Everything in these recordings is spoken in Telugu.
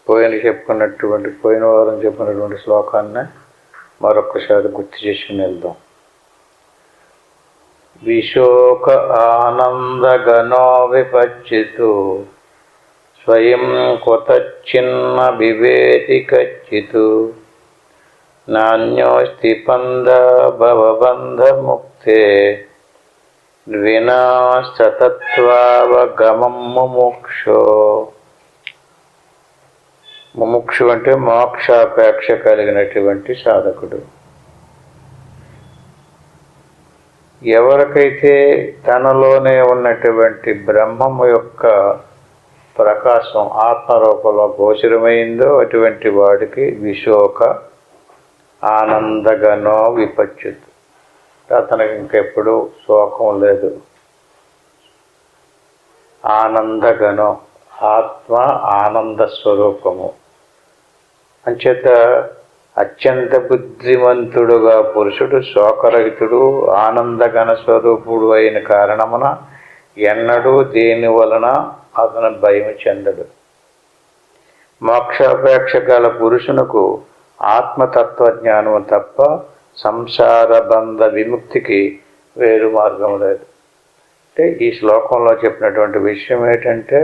పోయిన వారం చెప్పినటువంటి శ్లోకాన్ని మరొకసారి గుర్తు చేసుకుని వెళ్దాం. విశోక ఆనందగణో విపచ్చితు స్వయం కుతచ్చిన్న బివేతి కచ్చితు నాణ్యోస్తి పంద భవబంధముక్తే వినాశతత్వావగమం ముముక్షో. ముముక్షు అంటే మోక్షాపేక్ష కలిగినటువంటి సాధకుడు. ఎవరికైతే తనలోనే ఉన్నటువంటి బ్రహ్మము యొక్క ప్రకాశం ఆత్మరూపంలో గోచరమైందో అటువంటి వాడికి విశోక ఆనందగనో విపచ్యుత్, అతనికి ఇంకెప్పుడు శోకం లేదు. ఆనందగనో ఆత్మ ఆనంద స్వరూపము అంచేత అత్యంత బుద్ధిమంతుడుగా పురుషుడు శోకరహితుడు ఆనందగణ స్వరూపుడు అయిన కారణమున ఎన్నడూ దేని వలన అతను భయం చెందడు. మోక్షాపేక్ష గల పురుషునకు ఆత్మతత్వజ్ఞానము తప్ప సంసార బంధ విముక్తికి వేరు మార్గం లేదు. అంటే ఈ శ్లోకంలో చెప్పినటువంటి విషయం ఏంటంటే,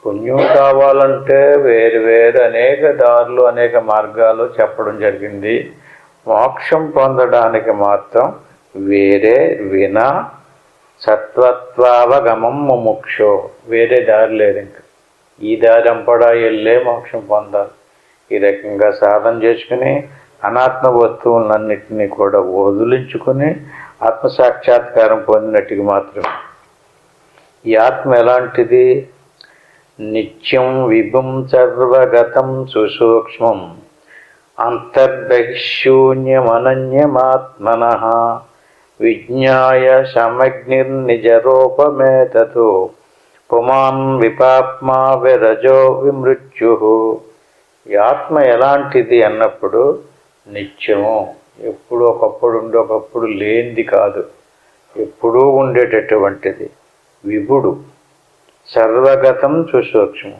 పుణ్యం కావాలంటే వేరు వేరు అనేక దారులు అనేక మార్గాలు చెప్పడం జరిగింది. మోక్షం పొందడానికి మాత్రం వేరే వినా సత్వత్వావగమం ముముక్షో, వేరే దారి లేదు. ఇంకా ఈ దారి అంపడా వెళ్ళే మోక్షం పొందాలి. ఈ రకంగా సాధన చేసుకుని అనాత్మ వస్తువులన్నింటినీ కూడా వదిలించుకుని ఆత్మసాక్షాత్కారం పొందినట్టుగా మాత్రమే. ఈ ఆత్మ ఎలాంటిది? నిత్యం విభుం సర్వగతం సుసూక్ష్మం అంతర్బహిశూన్యమనన్యమాత్మనః విజ్ఞాయ సమగ్నిర్నిజరూపమేతతో పుమాన్ విపాప్మా విరజో విమృత్యుః. ఈ ఆత్మ ఎలాంటిది అన్నప్పుడు నిత్యము, ఎప్పుడు ఒకప్పుడు ఉండి ఒకప్పుడు లేనిది కాదు, ఎప్పుడూ ఉండేటటువంటిది. విభుడు, సర్వగతం సుసూక్ష్మం,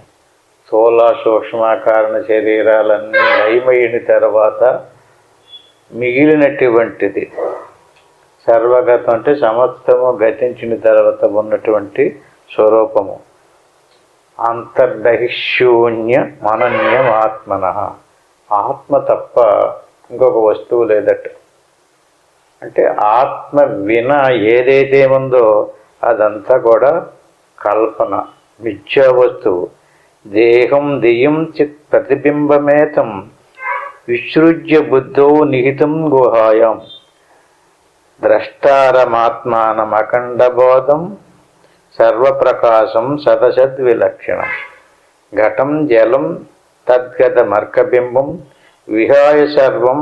స్థూల సూక్ష్మాకారణ శరీరాలన్నీ లయమైన తర్వాత మిగిలినటువంటిది. సర్వగతం అంటే సమస్తము గతించిన తర్వాత ఉన్నటువంటి స్వరూపము. అంతర్బహిశూన్య మనన్యం ఆత్మనః, ఆత్మ తప్ప ఇంకొక వస్తువు లేదట. అంటే ఆత్మ విన ఏదైతే ఉందో అదంతా కూడా కల్పన, మిథ్యా వస్తువు. దేహం దియం చిత్ ప్రతిబింబమేతం విసృజ్య బుద్ధో నిహితం గుహాయాం ద్రష్టారమాత్మానమఖండబోధం సర్వప్రకాశం సదసద్విలక్షణం. ఘటం జలం తద్గతమర్కబింబం విహాయ సర్వం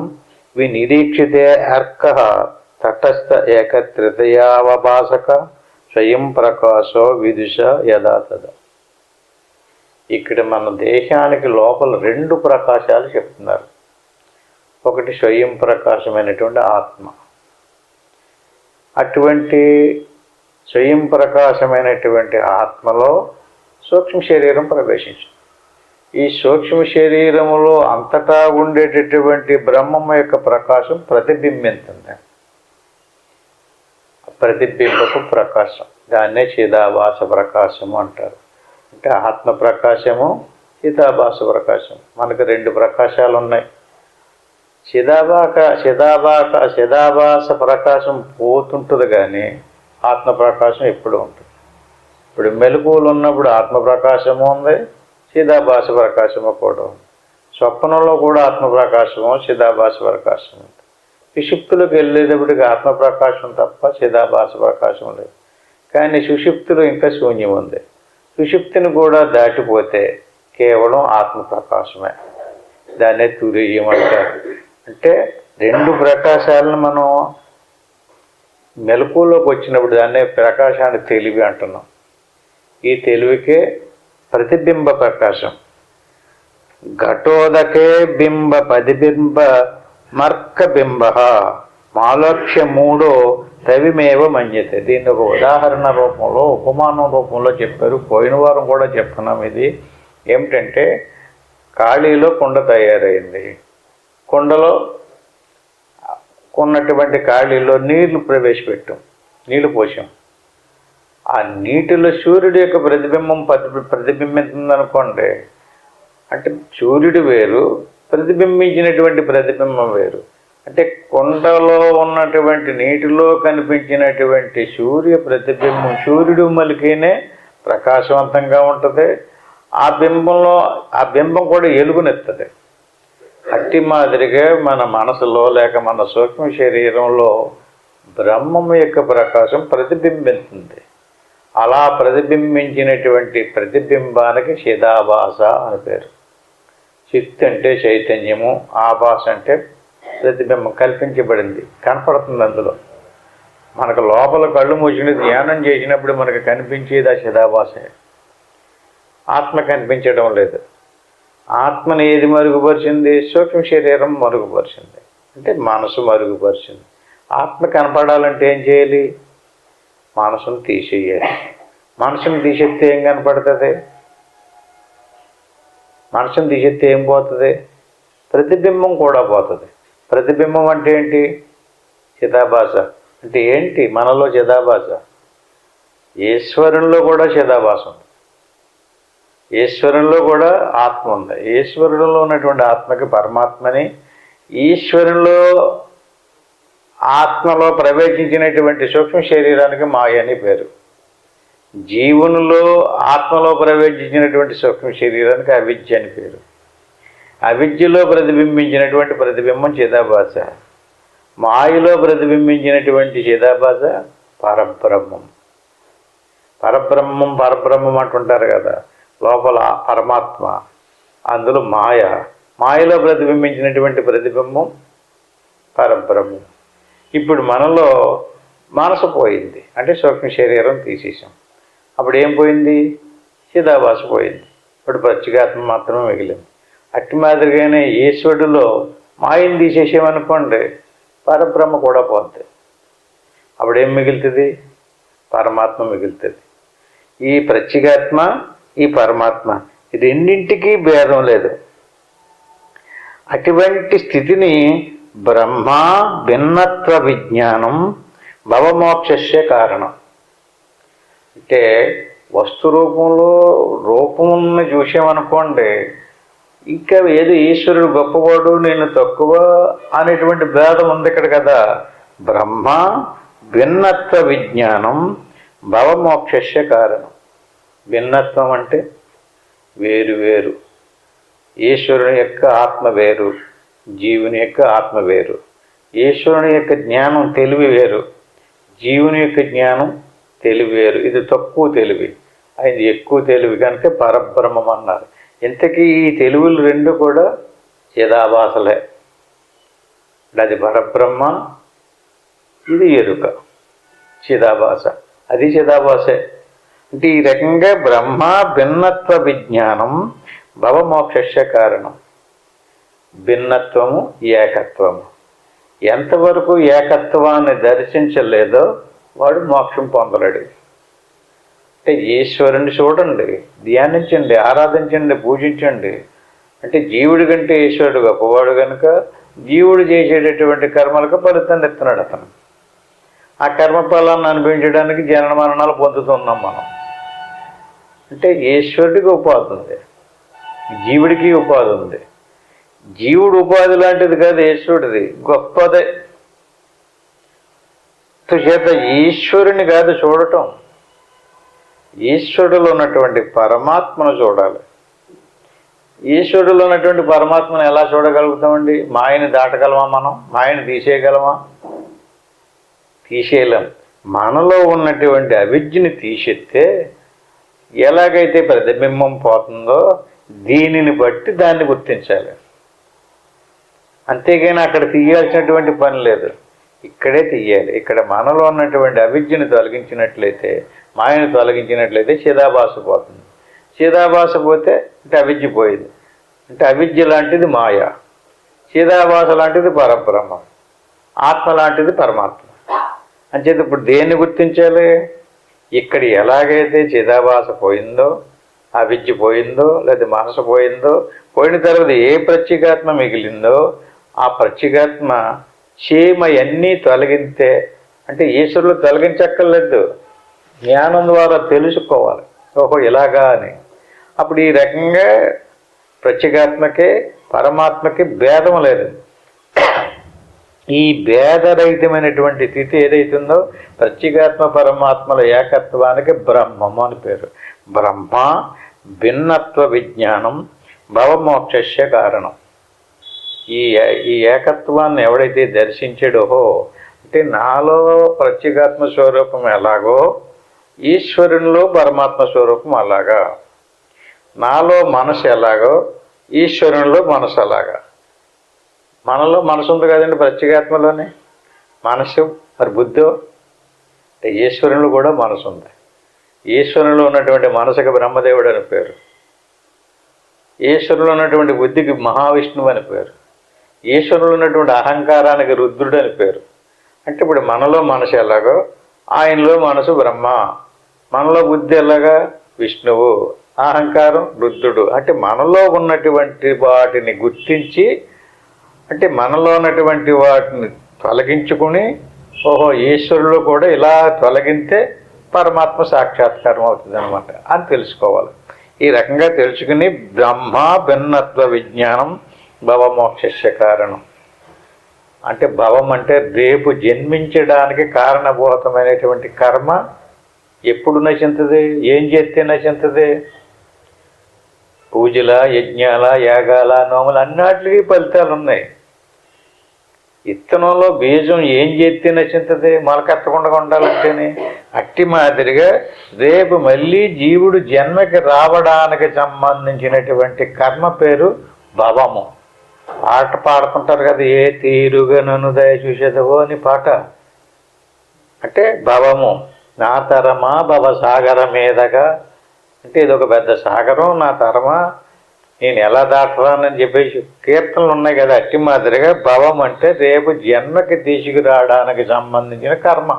వినిరీక్షితే అర్కః తటస్థ ఏకత్రితయావభాసక స్వయం ప్రకాశో విదుష యథా తదా. ఇక్కడ మన దేశానికి లోపల రెండు ప్రకాశాలు చెప్తున్నారు. ఒకటి స్వయం ప్రకాశమైనటువంటి ఆత్మ. అటువంటి స్వయం ప్రకాశమైనటువంటి ఆత్మలో సూక్ష్మ శరీరం ప్రవేశించింది. ఈ సూక్ష్మ శరీరములో అంతటా ఉండేటటువంటి బ్రహ్మము యొక్క ప్రకాశం ప్రతిబింబించింది. ప్రతిబింబకు ప్రకాశం, దాన్నే చిదాభాస ప్రకాశము అంటారు. అంటే ఆత్మ ప్రకాశము, చిదాభాస ప్రకాశం. మనకు రెండు ప్రకాశాలు ఉన్నాయి. చిదాభాస ప్రకాశం పోతుంటుంది కానీ ఆత్మ ప్రకాశం ఎప్పుడు ఉంటుంది. ఇప్పుడు మెలకువలు ఉన్నప్పుడు ఆత్మ ప్రకాశము ఉంది, చిదాభాస ప్రకాశము కూడా ఉంది. స్వప్నంలో కూడా ఆత్మ ప్రకాశము చిదాభాస ప్రకాశం ఉంది. సుషుప్తులకు వెళ్ళేటప్పటికి ఆత్మ ప్రకాశం తప్ప చిదాభాస ప్రకాశం లేదు. కానీ సుషుప్తులు ఇంకా శూన్యం ఉంది. సుషుప్తిని కూడా దాటిపోతే కేవలం ఆత్మ ప్రకాశమే. దాన్నే తురీయం అంటారు. అంటే రెండు ప్రకాశాలను మనం మెలకువలోకి వచ్చినప్పుడు దాన్నే ప్రకాశాన్ని తెలివి అంటున్నాం. ఈ తెలివికే ప్రతిబింబ ప్రకాశం. ఘటోదకే బింబ పదిబింబ మర్కబింబ మాలోక్ష్య మూడో రవిమేవ మన్యతే. దీన్ని ఒక ఉదాహరణ రూపంలో ఉపమానం రూపంలో చెప్పారు. పోయిన వారం కూడా చెప్తున్నాం. ఇది ఏమిటంటే ఖాళీలో కుండ తయారైంది. కుండలో ఉన్నటువంటి ఖాళీలో నీళ్లు ప్రవేశపెట్టాం, నీళ్లు పోసాం. ఆ నీటిలో సూర్యుడి యొక్క ప్రతిబింబం ప్రతిబింబించిందనుకోండి, అంటే సూర్యుడు వేరు, ప్రతిబింబించినటువంటి ప్రతిబింబం వేరు. అంటే కుండలో ఉన్నటువంటి నీటిలో కనిపించినటువంటి సూర్య ప్రతిబింబం సూర్యుడు మలికినే ప్రకాశవంతంగా ఉంటుంది. ఆ బింబం కూడా ఎలుగునెత్తది. అట్టి మాదిరిగా మన మనసులో లేక మన సూక్ష్మ శరీరంలో బ్రహ్మము యొక్క ప్రకాశం ప్రతిబింబిస్తుంది. అలా ప్రతిబింబించినటువంటి ప్రతిబింబానికి చిదాభాస అని పేరు. చిత్ అంటే చైతన్యము, ఆభాస అంటే ప్రతిబింబం, కల్పించబడింది, కనపడుతుంది. అందులో మనకు లోపల కళ్ళు మూసుకుని ధ్యానం చేసినప్పుడు మనకు కనిపించేది ఆ చిదాభాసే. ఆత్మ కనిపించడం లేదు. ఆత్మని ఏది మరుగుపరిచింది? సూక్ష్మ శరీరం మరుగుపరిచింది, అంటే మనసు మరుగుపరిచింది. ఆత్మ కనపడాలంటే ఏం చేయాలి? మనసును తీసేయాలి. మనసును తీసేస్తే ఏం కనపడుతుంది? మనసును తీసేస్తే ఏం పోతుంది? ప్రతిబింబం కూడా పోతుంది. ప్రతిబింబం అంటే ఏంటి? చిదాభాస. అంటే ఏంటి? మనలో చిదాభాస. ఈశ్వరుల్లో కూడా చిదాభాస ఉంది. ఈశ్వరుల్లో కూడా ఆత్మ ఉంది. ఈశ్వరుల్లో ఉన్నటువంటి ఆత్మకి పరమాత్మని, ఈశ్వరుల్లో ఆత్మలో ప్రవేశించినటువంటి సూక్ష్మ శరీరానికి మాయ అని పేరు. జీవునిలో ఆత్మలో ప్రవేశించినటువంటి సూక్ష్మ శరీరానికి అవిద్య అని పేరు. అవిద్యలో ప్రతిబింబించినటువంటి ప్రతిబింబం చిదాభాస. మాయలో ప్రతిబింబించినటువంటి చిదాభాస పరబ్రహ్మం. పరబ్రహ్మం పరబ్రహ్మం అంటుంటారు కదా, లోపల పరమాత్మ, అందులో మాయ. మాయలో ప్రతిబింబించినటువంటి ప్రతిబింబం పరబ్రహ్మం. ఇప్పుడు మనలో మనసు పోయింది, అంటే సూక్ష్మ శరీరం తీసేసాం. అప్పుడు ఏం పోయింది? చిదాభాస పోయింది. ఇప్పుడు ప్రత్యేగాత్మ మాత్రమే మిగిలింది. అట్టి మాదిరిగానే ఈశ్వరుడిలో మాయను తీసేసామనుకోండి, పరబ్రహ్మ కూడా పోతుంది. అప్పుడు ఏం మిగులుతుంది? పరమాత్మ మిగులుతుంది. ఈ ప్రత్యేగాత్మ, ఈ పరమాత్మ, ఈ రెండింటికి భేదం లేదు. అటువంటి స్థితిని బ్రహ్మ భిన్నత్వ విజ్ఞానం భవమోక్షస్య కారణం. అంటే వస్తు రూపంలో రూపంని చూసామనుకోండి, ఇంకా ఏదో ఈశ్వరుడు గొప్పవాడు నేను తక్కువ అనేటువంటి భేదం ఉంది ఇక్కడ కదా. బ్రహ్మ భిన్నత్వ విజ్ఞానం భవమోక్షస్య కారణం. భిన్నత్వం అంటే వేరు వేరు. ఈశ్వరుని యొక్క ఆత్మ వేరు, జీవుని యొక్క ఆత్మ వేరు. ఈశ్వరుని యొక్క జ్ఞానం తెలివి వేరు, జీవుని యొక్క జ్ఞానం తెలివి వేరు. ఇది తక్కువ తెలివి, అది ఎక్కువ తెలివి, కనుక పరబ్రహ్మం అన్నారు. ఇంతకీ ఈ తెలివులు రెండు కూడా చిదాభాసలే. అది పరబ్రహ్మ, ఇది ఎరుక, చిదాభాస, అది చిదాభాసే. అంటే ఈ రకంగా బ్రహ్మ భిన్నత్వ విజ్ఞానం భవమోక్షస్య కారణం. భిన్నత్వము, ఏకత్వము. ఎంతవరకు ఏకత్వాన్ని దర్శించలేదో వాడు మోక్షం పొందలేడు. అంటే ఈశ్వరుని చూడండి, ధ్యానించండి, ఆరాధించండి, పూజించండి. అంటే జీవుడి కంటే ఈశ్వరుడు గొప్పవాడు కనుక జీవుడు చేసేటటువంటి కర్మలకు ఫలితాన్ని ఇస్తున్నాడు అతను. ఆ కర్మఫలాన్ని అనుభవించడానికి జనన మరణాలు పొందుతున్నాం మనం. అంటే ఈశ్వరుడికి ఉపాధి ఉంది, జీవుడికి ఉపాధి ఉంది. జీవుడు ఉపాధి లాంటిది కాదు ఈశ్వరుడిది, గొప్పదే. చేత ఈశ్వరుని కాదు చూడటం, ఈశ్వరుడిలో ఉన్నటువంటి పరమాత్మను చూడాలి. ఈశ్వరుడిలో ఉన్నటువంటి పరమాత్మను ఎలా చూడగలుగుతామండి? మాయని దాటగలమా మనం? మాయని తీసేయగలమా? తీసేయలేం. మనలో ఉన్నటువంటి అవిద్యని తీసేస్తే ఎలాగైతే ప్రతిబింబం పోతుందో దీనిని బట్టి దాన్ని గుర్తించాలి. అంతేగాని అక్కడ తీయాల్సినటువంటి పని లేదు, ఇక్కడే తీయాలి. ఇక్కడ మనలో ఉన్నటువంటి అవిద్యను తొలగించినట్లయితే, మాయను తొలగించినట్లయితే చిదాభాస పోతుంది. చిదాభాస పోతే అంటే అవిద్య పోయింది. అంటే అవిద్య లాంటిది మాయ, చిదాభాస లాంటిది పరబ్రహ్మం, ఆత్మ లాంటిది పరమాత్మ. అంచేది ఇప్పుడు దేన్ని గుర్తించాలి? ఇక్కడ ఎలాగైతే చిదాభాస పోయిందో అవిద్య పోయిందో లేదా మనసు పోయిందో, పోయిన తర్వాత ఏ ప్రత్యేగాత్మ మిగిలిందో ఆ ప్రత్యేగాత్మ చీమ అన్నీ తొలగితే, అంటే ఈశ్వరులు తొలగించక్కర్లేదు, జ్ఞానం ద్వారా తెలుసుకోవాలి ఓహో ఇలాగా అని. అప్పుడు ఈ రకంగా ప్రత్యేగాత్మకి పరమాత్మకి భేదం లేదు. ఈ భేదరహితమైనటువంటి స్థితి ఏదైతుందో ప్రత్యేగాత్మ పరమాత్మల ఏకత్వానికి బ్రహ్మము అని పేరు. బ్రహ్మ భిన్నత్వ విజ్ఞానం భవమోక్షస్య కారణం. ఈ ఏకత్వాన్ని ఎవడైతే దర్శించాడో, అంటే నాలో ప్రత్యేగాత్మ స్వరూపం ఎలాగో ఈశ్వరునిలో పరమాత్మ స్వరూపం అలాగా, నాలో మనసు ఎలాగో ఈశ్వరునిలో మనసు అలాగా. మనలో మనసు ఉంది కదండి ప్రత్యేగాత్మలోనే మనసు, మరి బుద్ధి అంటే ఈశ్వరునిలో కూడా మనసు ఉంది. ఈశ్వరునిలో ఉన్నటువంటి మనసుకి బ్రహ్మదేవుడు అని పేరు, ఈశ్వరులో ఉన్నటువంటి బుద్ధికి మహావిష్ణువు అని పేరు, ఈశ్వరులో ఉన్నటువంటి అహంకారానికి రుద్రుడు అని పేరు. అంటే ఇప్పుడు మనలో మనసు ఎలాగో ఆయనలో మనసు బ్రహ్మ, మనలో బుద్ధి ఎలాగా విష్ణువు, అహంకారం రుద్రుడు. అంటే మనలో ఉన్నటువంటి వాటిని గుర్తించి, అంటే మనలో ఉన్నటువంటి వాటిని తొలగించుకుని ఓహో ఈశ్వరులో కూడా ఇలా తొలగితే పరమాత్మ సాక్షాత్కారం అవుతుంది అనమాట అని తెలుసుకోవాలి. ఈ రకంగా తెలుసుకుని బ్రహ్మ భిన్నత్వ విజ్ఞానం భవమోక్షస్య కారణం. అంటే భవం అంటే రేపు జన్మించడానికి కారణభూతమైనటువంటి కర్మ ఎప్పుడు నశింతుంది, ఏం చేస్తే నశింతుంది? పూజల యజ్ఞాల యాగాల నోములు అన్నిటికీ ఫలితాలు ఉన్నాయి. ఇత్తనంలో బీజం ఏం చేస్తే నశింతుంది, మొలకెత్తకుండా ఉండాలంటేనే. అట్టి మాదిరిగా రేపు మళ్ళీ జీవుడు జన్మకి రావడానికి సంబంధించినటువంటి కర్మ పేరు భవము. పాట పాడుతుంటారు కదా, ఏ తీరుగా నన్ను దయ చూసేదవో అని పాట. అంటే భవము నా తరమా భవసాగర మీదగా, అంటే ఇది ఒక పెద్ద సాగరం, నా తరమా నేను ఎలా దాటరానని చెప్పేసి కీర్తనలు ఉన్నాయి కదా. అట్టి మాదిరిగా భవం అంటే రేపు జన్మకి తీసుకురావడానికి సంబంధించిన కర్మ.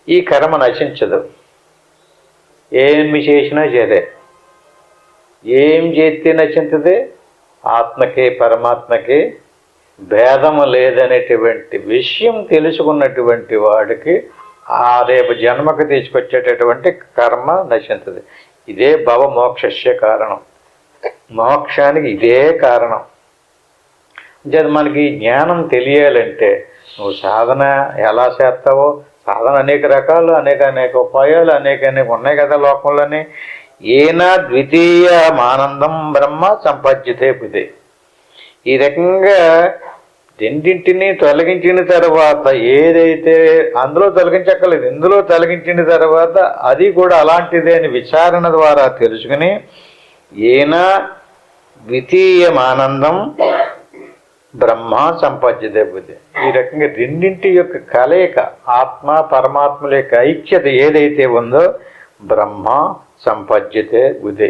ఈ కర్మ నశించదు, ఏమి చేసినా సరే. ఏం చేస్తే నశించదే? ఆత్మకి పరమాత్మకి భేదము లేదనేటువంటి విషయం తెలుసుకున్నటువంటి వాడికి ఆ రేపు జన్మకు తీసుకొచ్చేటటువంటి కర్మ నశించదు. ఇదే భవమోక్షస్య కారణం. మోక్షానికి ఇదే కారణం. అంటే మనకి జ్ఞానం తెలియాలంటే నువ్వు సాధన ఎలా చేస్తావో, సాధన అనేక రకాలు, అనేక ఉపాయాలు అనేక ఉన్నాయి కదా లోకంలోనే. ఏనా ద్వితీయ ఆనందం బ్రహ్మ సంపద్యతే బుధే. ఈ రకంగా రెండింటినీ తొలగించిన తర్వాత ఏదైతే అందులో తొలగించక్కర్లేదు, ఇందులో తొలగించిన తర్వాత అది కూడా అలాంటిదే అని విచారణ ద్వారా తెలుసుకుని ఏనా ద్వితీయమానందం బ్రహ్మ సంపద్యతే బుద్ధి. ఈ రకంగా రెండింటి యొక్క కలయిక, ఆత్మ పరమాత్మల యొక్క ఐక్యత ఏదైతే ఉందో బ్రహ్మ సంపద్యతే బుద్ధి.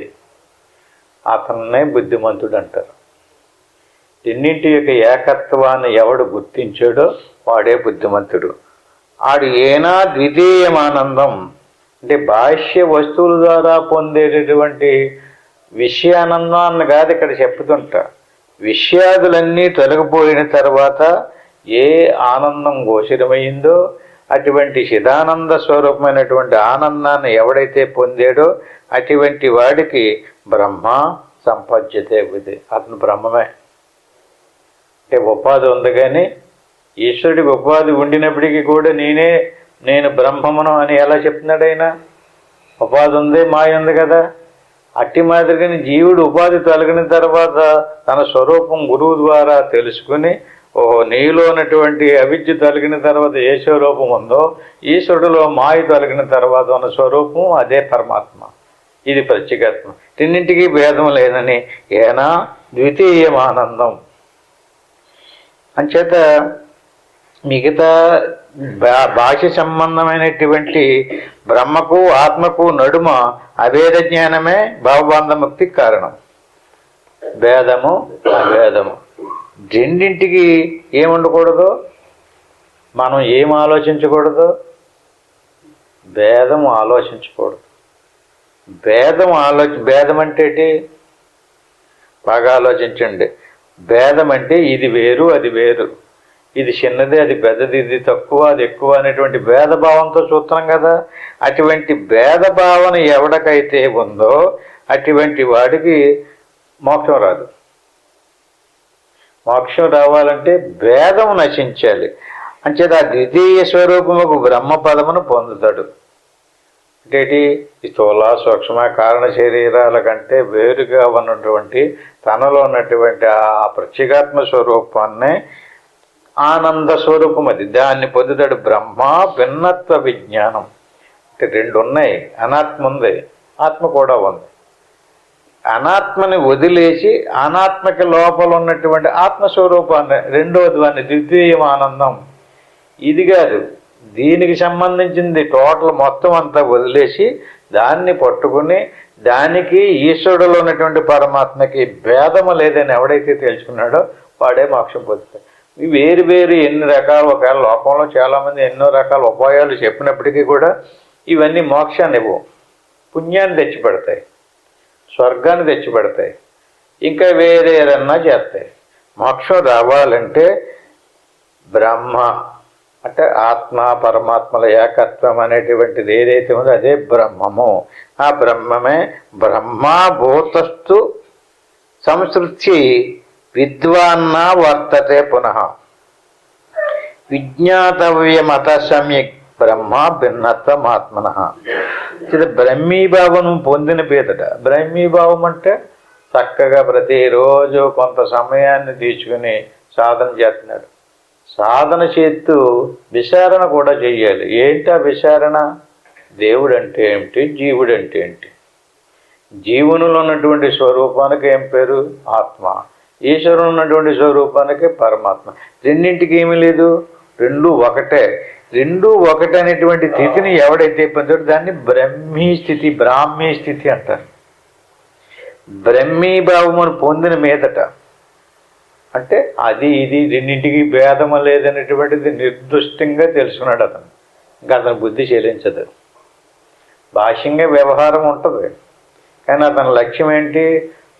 అతన్నే బుద్ధిమంతుడు అంటారు. రెండింటి యొక్క ఏకత్వాన్ని ఎవడు గుర్తించాడో వాడే బుద్ధిమంతుడు. ఆడు ఏనా ద్వితీయమానందం అంటే బాహ్య వస్తువుల ద్వారా పొందేటటువంటి విషయానందాన్ని కాదు ఇక్కడ చెప్పుతుంటా. విషయాదులన్నీ తొలగిపోయిన తర్వాత ఏ ఆనందం గోచరమైందో అటువంటి చిదానంద స్వరూపమైనటువంటి ఆనందాన్ని ఎవడైతే పొందాడో అటువంటి వాడికి బ్రహ్మ సంపద్యతే బుద్ధి. అతను బ్రహ్మమే. అంటే ఉపాధి ఉంది, కానీ ఈశ్వరుడికి ఉపాధి ఉండినప్పటికీ కూడా నేను బ్రహ్మమును అని ఎలా చెప్తున్నాడు ఆయన? ఉపాధి ఉంది, మాయ ఉంది కదా. అట్టి మాదిరిగాని జీవుడు ఉపాధి తొలగిన తర్వాత తన స్వరూపం గురువు ద్వారా తెలుసుకుని ఓహో నీలో ఉన్నటువంటి అవిద్య తొలగిన తర్వాత ఏ స్వరూపం ఉందో ఈశ్వరుడిలో మాయ తొలగిన తర్వాత ఉన్న స్వరూపం అదే పరమాత్మ. ఇది ప్రత్యేగాత్మ. తిన్నింటికి భేదం లేదని ఏనా ద్వితీయమానందం. అంచేత మిగతా భాష సంబంధమైనటువంటి బ్రహ్మకు ఆత్మకు నడుమ అభేద జ్ఞానమే భవబంధముక్తికి కారణం. భేదము అభేదము రెండింటికి ఏముండకూడదు, మనం ఏం ఆలోచించకూడదు, భేదము ఆలోచించకూడదు. భేదం అంటే ఏంటి? బాగా ఆలోచించండి. భేదం అంటే ఇది వేరు అది వేరు, ఇది చిన్నది అది పెద్దది, ఇది తక్కువ అది ఎక్కువ అనేటువంటి భేదభావంతో చూస్తున్నాం కదా. అటువంటి భేదభావన ఎవడికైతే ఉందో అటువంటి వాడికి మోక్షం రాదు. మోక్షం రావాలంటే భేదం నశించాలి. అంచేత ఆ ద్వితీయ స్వరూపముకు బ్రహ్మ పదమును పొందుతాడు. అంటే ఈ స్థూల సూక్ష్మ కారణ శరీరాల కంటే వేరుగా ఉన్నటువంటి తనలో ఉన్నటువంటి ఆ ప్రత్యేగాత్మ స్వరూపాన్నే ఆనంద స్వరూపం, అది దాన్ని పొందుతాడు. బ్రహ్మ భిన్నత్వ విజ్ఞానం అంటే రెండు ఉన్నాయి. అనాత్మ ఉంది, ఆత్మ కూడా ఉంది. అనాత్మని వదిలేసి అనాత్మకి లోపల ఉన్నటువంటి ఆత్మస్వరూపాన్ని, రెండోది వాడిని ద్వితీయం ఆనందం. ఇది కాదు, దీనికి సంబంధించింది టోటల్ మొత్తం అంతా వదిలేసి దాన్ని పట్టుకుని దానికి ఈశ్వరుడులో ఉన్నటువంటి పరమాత్మకి భేదము లేదని ఎవడైతే తెలుసుకున్నాడో వాడే మోక్షం పొందుతాడు. వేరు వేరు ఎన్ని రకాల, ఒకవేళ లోకంలో చాలామంది ఎన్నో రకాల ఉపాయాలు చెప్పినప్పటికీ కూడా ఇవన్నీ మోక్షాన్ని ఇవ్వవు. పుణ్యాన్ని తెచ్చిపెడతాయి, స్వర్గాన్ని తెచ్చిపెడతాయి, ఇంకా వేరే ఏదన్నా చేస్తాయి. మోక్షం రావాలంటే బ్రహ్మ అంటే ఆత్మ పరమాత్మల ఏకత్వం అనేటువంటిది ఏదైతే ఉందో అదే బ్రహ్మము. ఆ బ్రహ్మమే బ్రహ్మభూతస్థు సంసృత్యి విద్వాన్న వర్తతే పునః విజ్ఞాతవ్యమత సమ్యక్ బ్రహ్మ భిన్నత్వమాత్మన. ఇది బ్రహ్మీభావం పొందిన పేదట. బ్రహ్మీభావం అంటే చక్కగా ప్రతిరోజు కొంత సమయాన్ని తీసుకుని సాధన చేస్తున్నాడు. సాధన చేస్తూ విచారణ కూడా చెయ్యాలి. ఏంటా విచారణ? దేవుడు అంటే ఏమిటి, జీవుడు అంటే ఏంటి? జీవునిలో ఉన్నటువంటి స్వరూపానికి ఏం పేరు? ఆత్మ. ఈశ్వరుడు ఉన్నటువంటి స్వరూపానికి పరమాత్మ. రెండింటికి ఏమీ లేదు, రెండు ఒకటే. రెండు ఒకటే అనేటువంటి స్థితిని ఎవడైతే పొందాడో దాన్ని బ్రహ్మీ స్థితి, బ్రాహ్మీ స్థితి అంటారు. బ్రహ్మీభావమును పొందిన మీదట అంటే అది ఇది రెండింటికి భేదము లేదనేటువంటిది నిర్దుష్టంగా తెలుసుకున్నాడు అతను. ఇంకా అతని బుద్ధి చెలించదు. భాష్యంగా వ్యవహారం ఉంటుంది, కానీ అతని లక్ష్యం ఏంటి?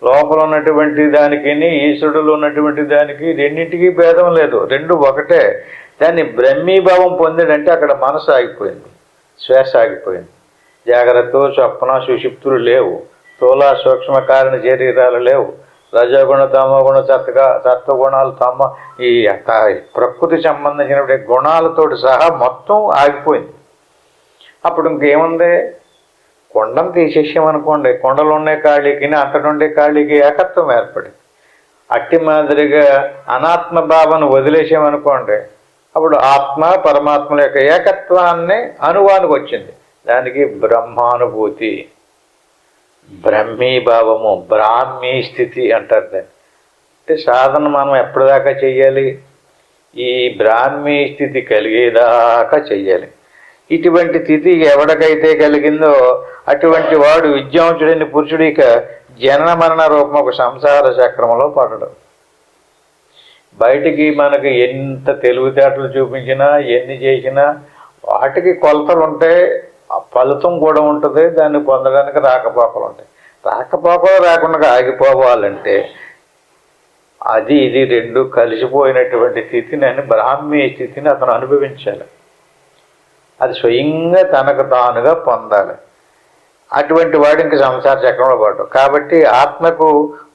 లోపల ఉన్నటువంటి దానికి ఈశ్వరుడులో ఉన్నటువంటి దానికి రెండింటికి భేదం లేదు, రెండు ఒకటే. దాన్ని బ్రహ్మీభావం పొందాడంటే అక్కడ మనసు ఆగిపోయింది, శ్వాస ఆగిపోయింది. జాగ్రత్త స్వప్న సుషిప్తులు లేవు, స్థూల సూక్ష్మ కారణ శరీరాలు లేవు, రజోగుణ తమోగుణ సత్వగుణాలు ఈ ప్రకృతి సంబంధించిన గుణాలతోటి సహా మొత్తం ఆగిపోయింది. అప్పుడు ఇంకేముంది? కొండను తీసేసామనుకోండి, కొండలు ఉండే ఖాళీకి అంతటి ఉండే ఖాళీకి ఏకత్వం ఏర్పడింది. అట్టి మాదిరిగా అనాత్మ భావన వదిలేసామనుకోండి, అప్పుడు ఆత్మ పరమాత్మల యొక్క ఏకత్వాన్ని అనువానికి వచ్చింది. దానికి బ్రహ్మానుభూతి, బ్రహ్మీభావము, బ్రాహ్మీ స్థితి అంటారు దాన్ని. అంటే సాధన మనం ఎప్పటిదాకా చెయ్యాలి? ఈ బ్రాహ్మీ స్థితి కలిగేదాకా చెయ్యాలి. ఇటువంటి స్థితి ఎవడికైతే కలిగిందో అటువంటి వాడు విద్యావంతుడైన పురుషుడు ఇక జనన మరణ రూపం ఒక సంసార చక్రంలో పడడం. బయటికి మనకు ఎంత తెలివితేటలు చూపించినా ఎన్ని చేసినా వాటికి కొలతలు ఉంటాయి, ఫలితం కూడా ఉంటుంది. దాన్ని పొందడానికి రాకపోకలు ఉంటాయి. రాకపోకలు రాకుండా ఆగిపోవాలంటే అది ఇది రెండు కలిసిపోయినటువంటి స్థితిని, బ్రాహ్మీ స్థితిని అతను అనుభవించాలి. అది స్వయంగా తనకు తానుగా పొందాలి. అటువంటి వాడు ఇంక సంసార చక్రంలో పాటు. కాబట్టి ఆత్మకు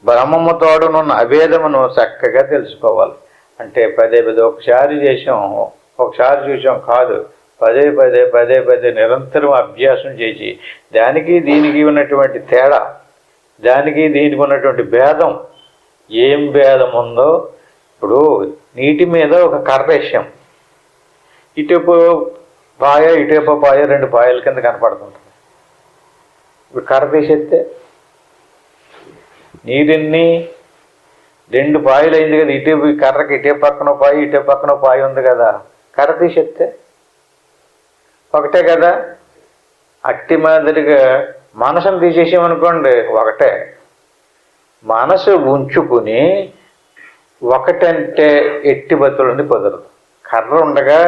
బ్రహ్మము తోడునున్న అభేదమును చక్కగా తెలుసుకోవాలి. అంటే పదే పదే ఒకసారి చేసాం, ఒకసారి చూసాం కాదు, పదే పదే పదే పదే నిరంతరం అభ్యాసం చేసి దానికి దీనికి ఉన్నటువంటి తేడా, దానికి దీనికి ఉన్నటువంటి భేదం, ఏం భేదం ఉందో. ఇప్పుడు నీటి మీద ఒక కర్ర వేసాం, ఇటుపు పాయ ఇటుపు పాయ, రెండు పాయల కింద కనపడుతుంటుంది. ఇప్పుడు కర్ర తీసేస్తే నీరుని రెండు పాయలు అయింది కదా, ఇటు కర్రకి ఇటే పక్కన పాయ ఇటే పక్కన పాయ ఉంది కదా, కర్ర తీసేస్తే ఒకటే కదా. అట్టి మాదిరిగా మనసును తీసేసామనుకోండి ఒకటే. మనసు ఉంచుకుని ఒకటంటే ఎట్టి బతులని కుదరదు. కర్ర ఉండగా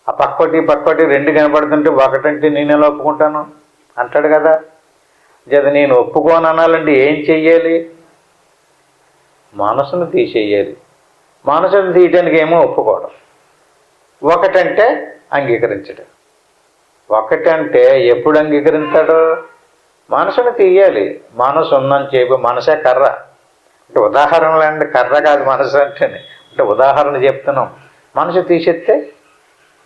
ఆ పక్కటి పక్కటి రెండు కనపడుతుంటే ఒకటంటే నేనే ఒప్పుకుంటాను అంటాడు కదా. జత నేను ఒప్పుకోను అనాలంటే ఏం చెయ్యాలి? మనసును తీసేయాలి. మనసును తీయటానికి ఏమో ఒప్పుకోవడం. ఒకటంటే అంగీకరించడం. ఒకటంటే ఎప్పుడు అంగీకరిస్తాడు? మనసును తీయాలి. మనసు ఉందని చెప్పి, మనసే కర్ర అంటే ఉదాహరణలు అండి, కర్ర కాదు మనసు అంటేనే. అంటే ఉదాహరణ చెప్తున్నాం. మనసు తీసేస్తే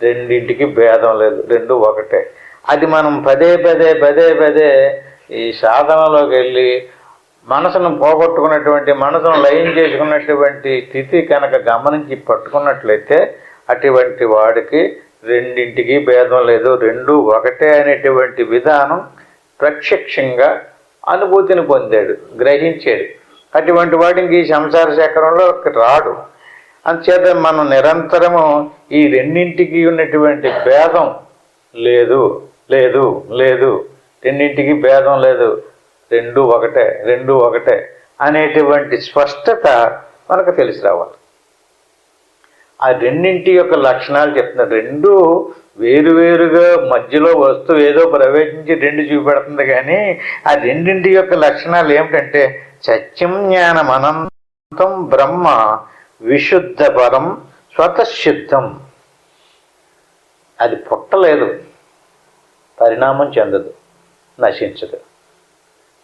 రెండింటికి భేదం లేదు, రెండు ఒకటే. అది మనం పదే పదే పదే పదే ఈ సాధనలోకి వెళ్ళి మనసును పోగొట్టుకున్నటువంటి, మనసును లయం చేసుకున్నటువంటి స్థితి కనుక గమనించి పట్టుకున్నట్లయితే అటువంటి వాడికి రెండింటికి భేదం లేదు, రెండు ఒకటే అనేటువంటి విధానం ప్రత్యక్షంగా అనుభూతిని పొందాడు, గ్రహించాడు. అటువంటి వాడికి ఈ సంసార చక్రంలో రాడు. అందుచేత మనం నిరంతరము ఈ రెండింటికి ఉన్నటువంటి భేదం లేదు లేదు లేదు, రెండింటికి భేదం లేదు, రెండు ఒకటే, రెండు ఒకటే అనేటువంటి స్పష్టత మనకు తెలిసి రావాలి. ఆ రెండింటి యొక్క లక్షణాలు చెప్తున్నారు. రెండు వేరువేరుగా మధ్యలో వస్తువు ఏదో ప్రవేశించి రెండు చూపెడుతుంది, కానీ ఆ రెండింటి యొక్క లక్షణాలు ఏమిటంటే సత్యం జ్ఞానం అనంతం బ్రహ్మ విశుద్ధ పరం స్వతశుద్ధం. అది పుట్టలేదు, పరిణామం చెందదు, నశించదు,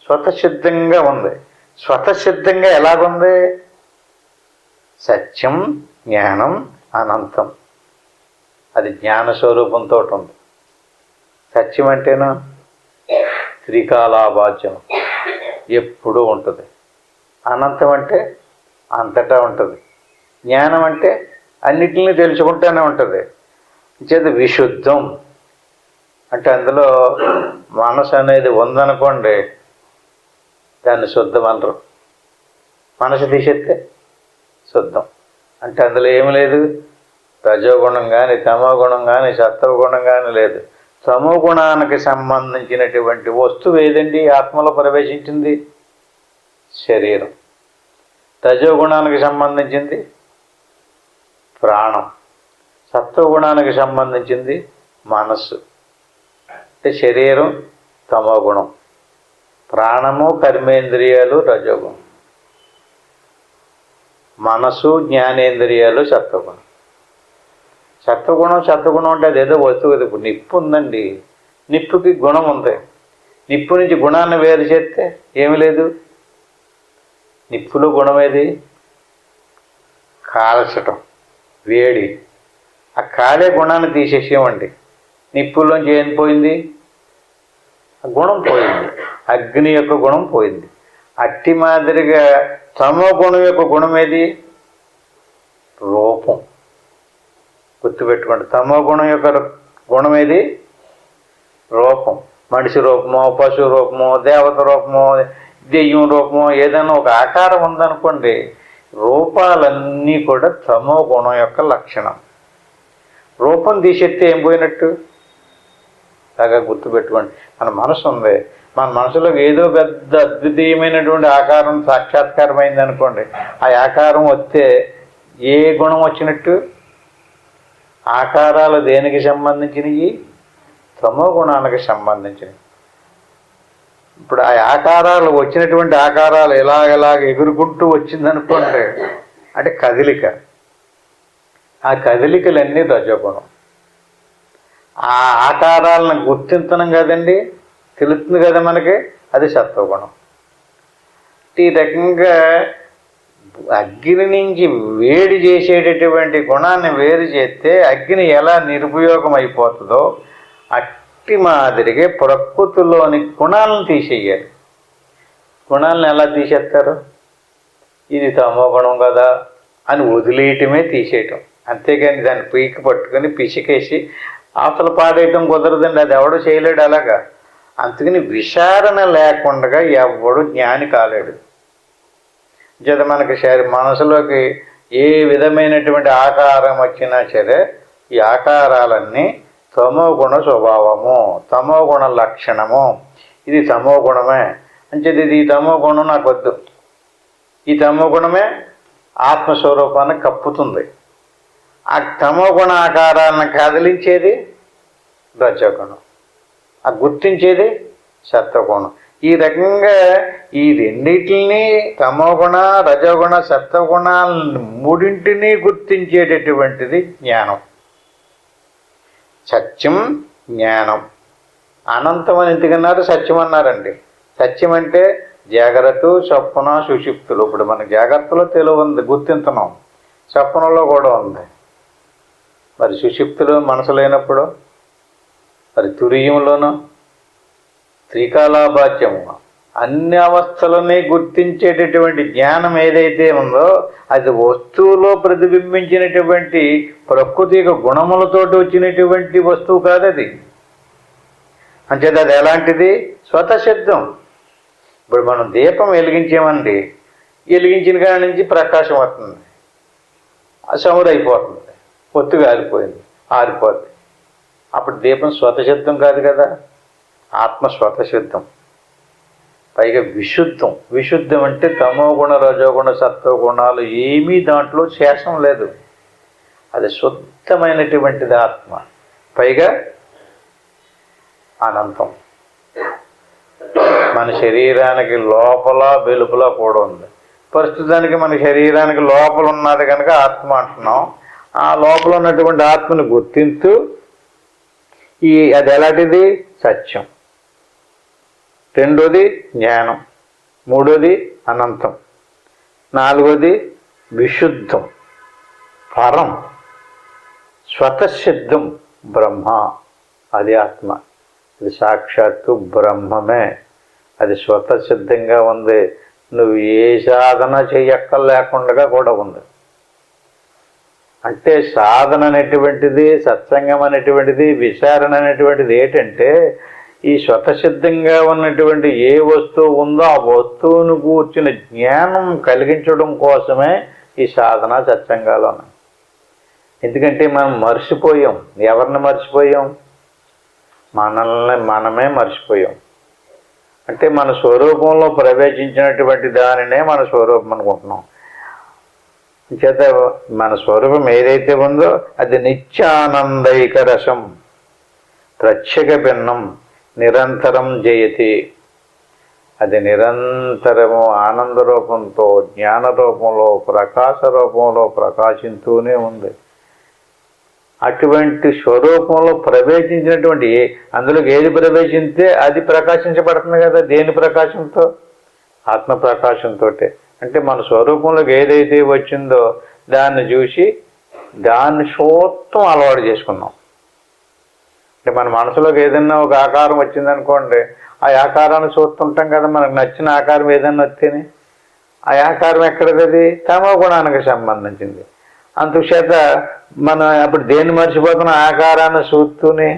స్వతసిద్ధంగా ఉంది. స్వతసిద్ధంగా ఎలాగుంది? సత్యం జ్ఞానం అనంతం. అది జ్ఞాన స్వరూపంతో ఉంది. సత్యం అంటేను త్రికాలాభాజ్యం, ఎప్పుడూ ఉంటుంది. అనంతం అంటే అంతటా ఉంటుంది. జ్ఞానం అంటే అన్నిటిని తెలుసుకుంటూనే ఉంటుంది. చేత విశుద్ధం అంటే అందులో మనసు అనేది ఉందనుకోండి, దాన్ని శుద్ధం అనరు. మనసు తీసేస్తే శుద్ధం అంటే అందులో ఏమి లేదు, రజోగుణం కానీ తమోగుణం కానీ సత్వగుణం కానీ లేదు. తమోగుణానికి సంబంధించినటువంటి వస్తువు ఏదండి ఆత్మలో ప్రవేశించింది? శరీరం. రజోగుణానికి సంబంధించింది ప్రాణం. సత్వగుణానికి సంబంధించింది మనస్సు. అంటే శరీరం తమోగుణం, ప్రాణము కర్మేంద్రియాలు రజోగుణం, మనసు జ్ఞానేంద్రియాలు సత్వగుణం. సత్వగుణం అంటే అదేదో వస్తువు. ఇప్పుడు నిప్పు ఉందండి, నిప్పుకి గుణం ఉంది. నిప్పు నుంచి గుణాన్ని వేరు చేస్తే ఏమి లేదు. నిప్పులో గుణం ఏది? కాల్చటం, వేడి. ఆ కాలే గుణాన్ని తీసేసేమండి. నిప్పుల్లోంచి ఏం పోయింది? గుణం పోయింది, అగ్ని యొక్క గుణం పోయింది. అట్టి మాదిరిగా తమో గుణం యొక్క గుణం ఏది? రూపం. గుర్తుపెట్టుకోండి, తమో గుణం యొక్క గుణం ఏది? రూపం. మనిషి రూపమో, పశు రూపమో, దేవత రూపమో, దెయ్యం రూపమో, ఏదైనా ఒక ఆకారం ఉందనుకోండి, రూపాలన్నీ కూడా తమో గుణం యొక్క లక్షణం. రూపం తీసేస్తే ఏం పోయినట్టు? బాగా గుర్తుపెట్టుకోండి. మన మనసు ఉంది, మన మనసులోకి ఏదో పెద్ద అద్వితీయమైనటువంటి ఆకారం సాక్షాత్కారమైంది అనుకోండి, ఆ ఆకారం వస్తే ఏ గుణం వచ్చినట్టు? ఆకారాలు దేనికి సంబంధించినవి? తమో గుణానికి సంబంధించినవి. ఇప్పుడు ఆ ఆకారాలు వచ్చినటువంటి ఆకారాలు ఎలాగ ఎగురుకుంటూ వచ్చిందనుకోండి, అంటే కదలిక. ఆ కదలికలన్నీ రజోగుణం. ఆ ఆకారాలను గుర్తించడం కదండి, తెలుస్తుంది కదా మనకి, అది సత్వగుణం. ఈ రకంగా అగ్ని నుంచి వేడి చేసేటటువంటి గుణాన్ని వేరు చేస్తే అగ్ని ఎలా నిరుపయోగం అయిపోతుందో అట్టి మాదిరిగా ప్రకృతిలోని గుణాలను తీసేయాలి. గుణాలను ఎలా తీసేస్తారు? ఇది తమో గుణం కదా అని వదిలేయటమే తీసేయటం, అంతేగాని దాన్ని పీకి పట్టుకొని పిసికేసి అవతల పాడేయటం కుదరదండి. అది ఎవడు చేయలేడు అలాగా. అందుకని విచారణ లేకుండా ఎవడు జ్ఞాని కాలేడు. చేత మనకి మనసులోకి ఏ విధమైనటువంటి ఆకారం వచ్చినా సరే, ఈ ఆకారాలన్నీ తమో గుణ స్వభావము, తమో గుణ లక్షణము. ఇది తమో గుణమే అంచేది, ఇది ఈ తమో గుణం నాకు వద్దు. ఈ తమో గుణమే ఆత్మస్వరూపాన్ని కప్పుతుంది. ఆ తమో గుణ ఆకారాలను కదిలించేది రజోగుణం, ఆ గుర్తించేది సత్వగుణం. ఈ రకంగా ఈ రెండింటిని తమోగుణ రజోగుణ సత్వగుణాలను మూడింటిని గుర్తించేటటువంటిది జ్ఞానం. సత్యం జ్ఞానం. అనంతం అని ఎందుకన్నారు? సత్యం అన్నారండి. సత్యం అంటే జాగ్రత్త, స్వప్న, సుషుప్తులు. ఇప్పుడు మన జాగ్రత్తలో తెలివి ఉంది, గుర్తింతున్నాం. స్వప్నంలో కూడా ఉంది. మరి సుషుప్తులు మనసు లేనప్పుడు, మరి తురీయంలోనూ త్రికాలాబాధ్యము అన్ని అవస్థలని గుర్తించేటటువంటి జ్ఞానం ఏదైతే ఉందో అది వస్తువులో ప్రతిబింబించినటువంటి ప్రకృతి యొక్క గుణములతోటి వచ్చినటువంటి వస్తువు కాదు అది. అంచేది అది ఎలాంటిది? స్వతసిద్ధం. ఇప్పుడు మనం దీపం వెలిగించామండి, వెలిగించిన కాడి నుంచి ప్రకాశం వస్తుంది, సమురైపోతుంది, పొత్తు కాలిపోయింది, ఆరిపోతుంది. అప్పుడు దీపం స్వతసిద్ధం కాదు కదా. ఆత్మ స్వతసిద్ధం, పైగా విశుద్ధం. విశుద్ధం అంటే తమోగుణ రజోగుణ సత్వగుణాలు ఏమీ దాంట్లో శేషం లేదు. అది శుద్ధమైనటువంటిది ఆత్మ, పైగా అనంతం. మన శరీరానికి లోపల వెలుపల కూడా ఉంది. ప్రస్తుతానికి మన శరీరానికి లోపల ఉన్నది కనుక ఆత్మ అంటున్నాం. ఆ లోపల ఉన్నటువంటి ఆత్మను గుర్తించు. అది ఎలాంటిది? సత్యం. రెండోది జ్ఞానం. మూడోది అనంతం. నాలుగోది విశుద్ధం, పరం, స్వతసిద్ధం, బ్రహ్మ. అది ఆత్మ. అది సాక్షాత్తు బ్రహ్మమే. అది స్వతసిద్ధంగా ఉంది. నువ్వు ఏ సాధన చెయ్యక్కర్లేకుండా కూడా ఉంది. అంటే సాధన అనేటువంటిది, సత్సంగం అనేటువంటిది, విచారణ అనేటువంటిది ఏంటంటే ఈ స్వతసిద్ధంగా ఉన్నటువంటి ఏ వస్తువు ఉందో ఆ వస్తువును కూర్చున్న జ్ఞానం కలిగించడం కోసమే ఈ సాధన సత్సంగాలు ఉన్నాయి. ఎందుకంటే మనం మర్చిపోయాం. ఎవరిని మర్చిపోయాం? మనమే మర్చిపోయాం. అంటే మన స్వరూపంలో ప్రవేశించినటువంటి దానినే మన స్వరూపం అనుకుంటున్నాం. చేత మన స్వరూపం ఏదైతే ఉందో అది నిత్యానందైక రసం, ప్రత్యేక భిన్నం, నిరంతరం జయతి. అది నిరంతరము ఆనంద రూపంతో, జ్ఞాన రూపంలో, ప్రకాశ రూపంలో ప్రకాశిస్తూనే ఉంది. అటువంటి స్వరూపంలో ప్రవేశించినటువంటి అందులోకి ఏది ప్రవేశిస్తే అది ప్రకాశించబడుతుంది కదా. దేని ప్రకాశంతో? ఆత్మ ప్రకాశంతో. అంటే మన స్వరూపంలోకి ఏదైతే వచ్చిందో దాన్ని చూసి దాన్ని సూత్రం అలవాటు చేసుకున్నాం. అంటే మన మనసులోకి ఏదైనా ఒక ఆకారం వచ్చిందనుకోండి, ఆ ఆకారాన్ని చూస్తుంటాం కదా. మనకు నచ్చిన ఆకారం ఏదైనా వస్తేనే ఆ ఆకారం ఎక్కడిది? తమో గుణానికి సంబంధించింది. అందుచేత మనం అప్పుడు దేన్ని మర్చిపోతున్నాం? ఆకారాన్ని చూస్తూనే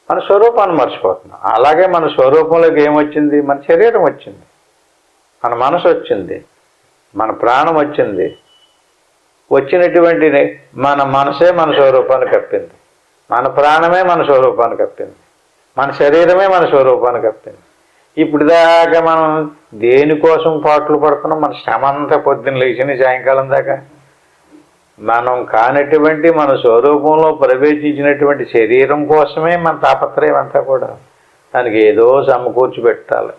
మన స్వరూపాన్ని మర్చిపోతున్నాం. అలాగే మన స్వరూపంలోకి ఏమొచ్చింది? మన శరీరం వచ్చింది, మన మనసు వచ్చింది, మన ప్రాణం వచ్చింది. వచ్చినటువంటి మన మనసే మన స్వరూపాన్ని కప్పింది, మన ప్రాణమే మన స్వరూపాన్ని కప్పింది, మన శరీరమే మన స్వరూపాన్ని కప్పింది. ఇప్పుడు దాకా మనం దేనికోసం పాటలు పడుతున్నాం? మన శ్రమ అంతా పొద్దున్న లేచిన సాయంకాలం దాకా మనం కానటువంటి మన స్వరూపంలో ప్రవేశించినటువంటి శరీరం కోసమే మన తాపత్రయం అంతా కూడా. దానికి ఏదో సమకూర్చి పెట్టాలి,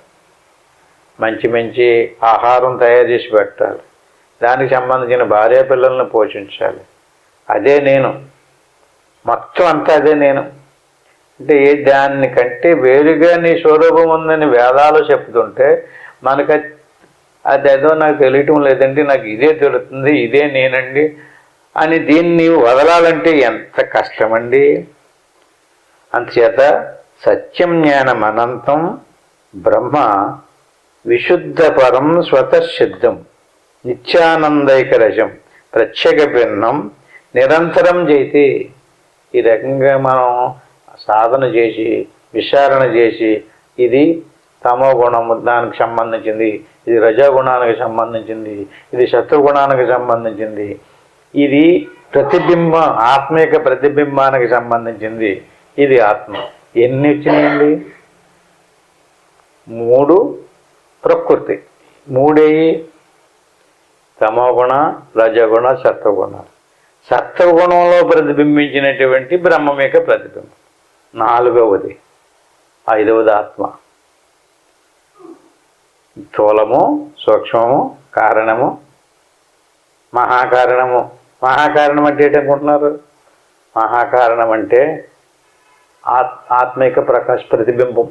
మంచి మంచి ఆహారం తయారు చేసి పెట్టాలి, దానికి సంబంధించిన భార్య పిల్లల్ని పోషించాలి. అదే నేను, మొత్తం అంతా అదే నేను. అంటే దాన్ని కంటే వేరుగా నీ స్వరూపం ఉందని వేదాలు చెప్తుంటే మనకు అదేదో నాకు తెలియటం లేదండి, నాకు ఇదే తెలుస్తుంది, ఇదే నేనండి అని దీన్ని వదలాలంటే ఎంత కష్టమండి. అందుచేత సత్యం జ్ఞానం అనంతం బ్రహ్మ విశుద్ధ పరం స్వతసిద్ధం నిత్యానందైక రసం ప్రత్యేక భిన్నం నిరంతరం చేతి. ఈ రకంగా మనం సాధన చేసి విచారణ చేసి ఇది తమో గుణము దానికి సంబంధించింది, ఇది రజోగుణానికి సంబంధించింది, ఇది సత్వగుణానికి సంబంధించింది, ఇది ప్రతిబింబం ఆత్మీక ప్రతిబింబానికి సంబంధించింది, ఇది ఆత్మ. ఎన్ని వచ్చినాయండి? 3 ప్రకృతి, 3 తమోగుణ రజగుణ సత్వగుణ. సత్వగుణంలో ప్రతిబింబించినటువంటి బ్రహ్మం యొక్క ప్రతిబింబం 4వది. 5వది ఆత్మ. స్థూలము, సూక్ష్మము, కారణము, మహాకారణము. మహాకారణం అంటే ఏంటనుకుంటున్నారు? మహాకారణం అంటే ఆత్మిక ప్రకాశ ప్రతిబింబం,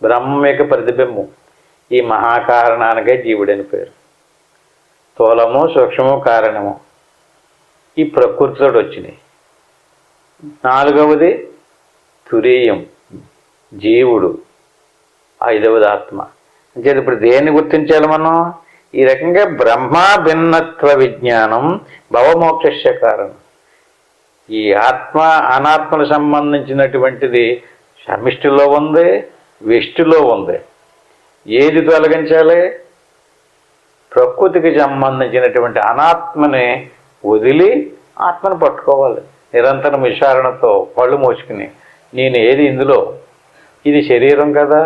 బ్రహ్మ యొక్క ప్రతిబింబం. ఈ మహాకారణానికే జీవుడని పేరు. స్థూలము, సూక్ష్మము, కారణము ఈ ప్రకృతితో వచ్చినాయి. నాలుగవది తురీయం, జీవుడు. ఐదవది ఆత్మ. అంటే ఇప్పుడు దేన్ని గుర్తించాలి మనం? ఈ రకంగా బ్రహ్మ భిన్నత్వ విజ్ఞానం భవమోక్షస్య కారణం. ఈ ఆత్మ అనాత్మకు సంబంధించినటువంటిది సమిష్టిలో ఉంది, వెష్టిలో ఉంది. ఏది తొలగించాలి? ప్రకృతికి సంబంధించినటువంటి అనాత్మని వదిలి ఆత్మను పట్టుకోవాలి. నిరంతరం విచారణతో పళ్ళు మోసుకుని నేను ఏది ఇందులో, ఇది శరీరం కదా,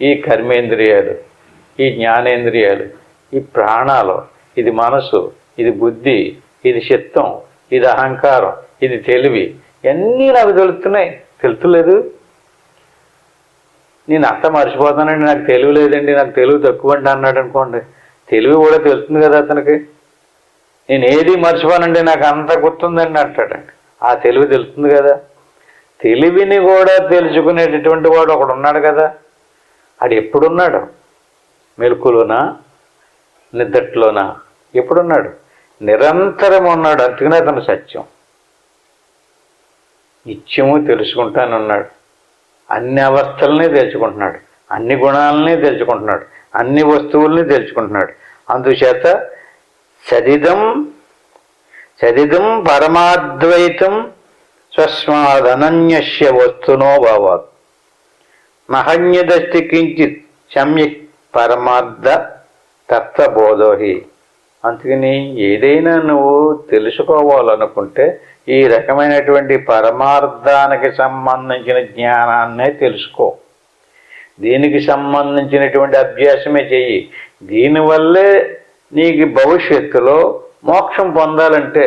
ఈ కర్మేంద్రియాలు, ఈ జ్ఞానేంద్రియాలు, ఈ ప్రాణాలు, ఇది మనసు, ఇది బుద్ధి, ఇది చిత్తం, ఇది అహంకారం, ఇది తెలివి, ఇవన్నీ నాకు తెలుస్తున్నాయి. తెలుతులేదు. నేను అంతా మర్చిపోతానండి, నాకు తెలివి లేదండి, నాకు తెలివి తక్కువ అండి అన్నాడు అనుకోండి, తెలివి కూడా తెలుస్తుంది కదా అతనికి. నేను ఏది మర్చిపోనండి, నాకు అంత గుర్తుందండి అంటాడండి. ఆ తెలివి తెలుస్తుంది కదా. తెలివిని కూడా తెలుసుకునేటటువంటి వాడు ఒకడు ఉన్నాడు కదా. ఆడు ఎప్పుడున్నాడు? మెలకులోనా, నిద్రలోనా? ఎప్పుడున్నాడు? నిరంతరం ఉన్నాడు. అందుకనే అతను సత్యం. నిత్యము తెలుసుకుంటానున్నాడు. అన్ని అవస్థల్ని తెలుసుకుంటున్నాడు, అన్ని గుణాలని తెలుసుకుంటున్నాడు, అన్ని వస్తువుల్ని తెలుసుకుంటున్నాడు. అందుచేత చదిదం పరమాద్వైతం స్వస్మాదనన్యస్య వస్తునో భావాత్ మహన్యదస్తి కించిత్ సమ్యక్ పరమార్థ తత్వబోధోహి. అందుకని ఏదైనా నువ్వు తెలుసుకోవాలనుకుంటే ఈ రకమైనటువంటి పరమార్థానికి సంబంధించిన జ్ఞానాన్నే తెలుసుకో. దీనికి సంబంధించినటువంటి అభ్యాసమే చెయ్యి. దీనివల్లే నీకు భవిష్యత్తులో మోక్షం పొందాలంటే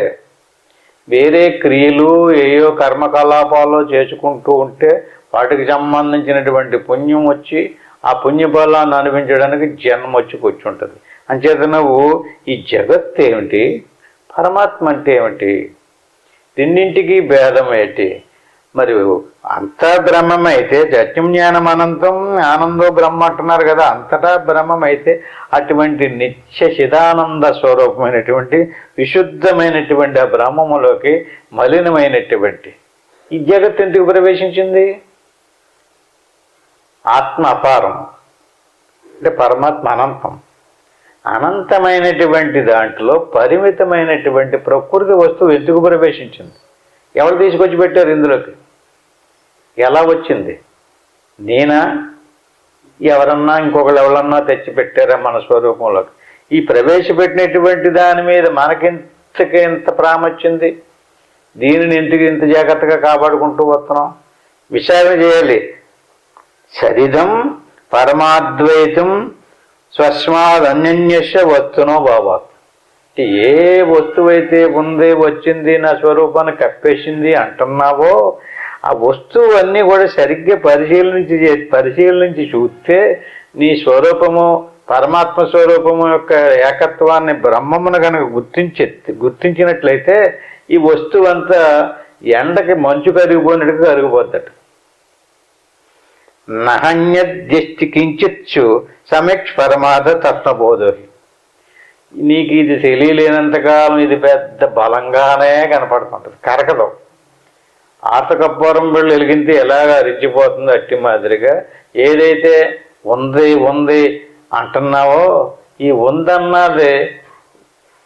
వేరే క్రియలు ఏయో కర్మకలాపాలు చేసుకుంటూ ఉంటే వాటికి సంబంధించినటువంటి పుణ్యం వచ్చి ఆ పుణ్యఫలాన్ని అనుభవించడానికి జన్మ వచ్చి కూర్చుంటుంది. అంచేత నువ్వు ఈ జగత్ ఏమిటి, పరమాత్మ అంటే ఏమిటి, రెండింటికి భేదం ఏంటి? మరి అంతా బ్రహ్మమైతే సత్యం జ్ఞానం అనంతం ఆనందో బ్రహ్మ అంటున్నారు కదా. అంతటా బ్రహ్మమైతే అటువంటి నిత్య చిదానంద స్వరూపమైనటువంటి విశుద్ధమైనటువంటి ఆ బ్రహ్మములోకి మలినమైనటువంటి ఈ జగత్ ఎందుకు ప్రవేశించింది? ఆత్మ అపారం అంటే పరమాత్మ అనంతం. అనంతమైనటువంటి దాంట్లో పరిమితమైనటువంటి ప్రకృతి వస్తువు ఎందుకు ప్రవేశించింది? ఎవరు తీసుకొచ్చి పెట్టారు ఇందులోకి? ఎలా వచ్చింది? నేనా, ఎవరన్నా, ఇంకొకళ్ళు ఎవరన్నా తెచ్చి పెట్టారా మన స్వరూపంలోకి? ఈ ప్రవేశపెట్టినటువంటి దాని మీద మనకింత ప్రాముఖ్యత, దీనిని ఇంత జాగ్రత్తగా కాపాడుకుంటూ వస్తున్నాం. విచారణ చేయాలి. సరిదం పరమాద్వైతం స్వస్మాదన్యస్య వస్తునో భావాత్. ఏ వస్తువైతే ఉంది, వచ్చింది, నా స్వరూపాన్ని కప్పేసింది అంటున్నావో ఆ వస్తువు అన్నీ కూడా సరిగ్గా పరిశీలించి చూస్తే నీ స్వరూపము పరమాత్మ స్వరూపము యొక్క ఏకత్వాన్ని బ్రహ్మమును కనుక గుర్తించినట్లయితే ఈ వస్తువు అంతా ఎండకి మంచు కరిగిపోయినట్టుగా కరిగిపోద్దట. నహన్యద్యస్తి కించిచ్చు సమక్ష పరమార్థ తత్వబోధోహి. నీకు ఇది తెలియలేనంతకాలం ఇది పెద్ద బలంగానే కనపడుతుంటుంది, కరకదు. ఆతకప్పూరం బిళ్ళు వెలిగితే ఎలాగ అరిచిపోతుందో అట్టి మాదిరిగా ఏదైతే ఉంది అంటున్నావో ఈ ఉందన్నది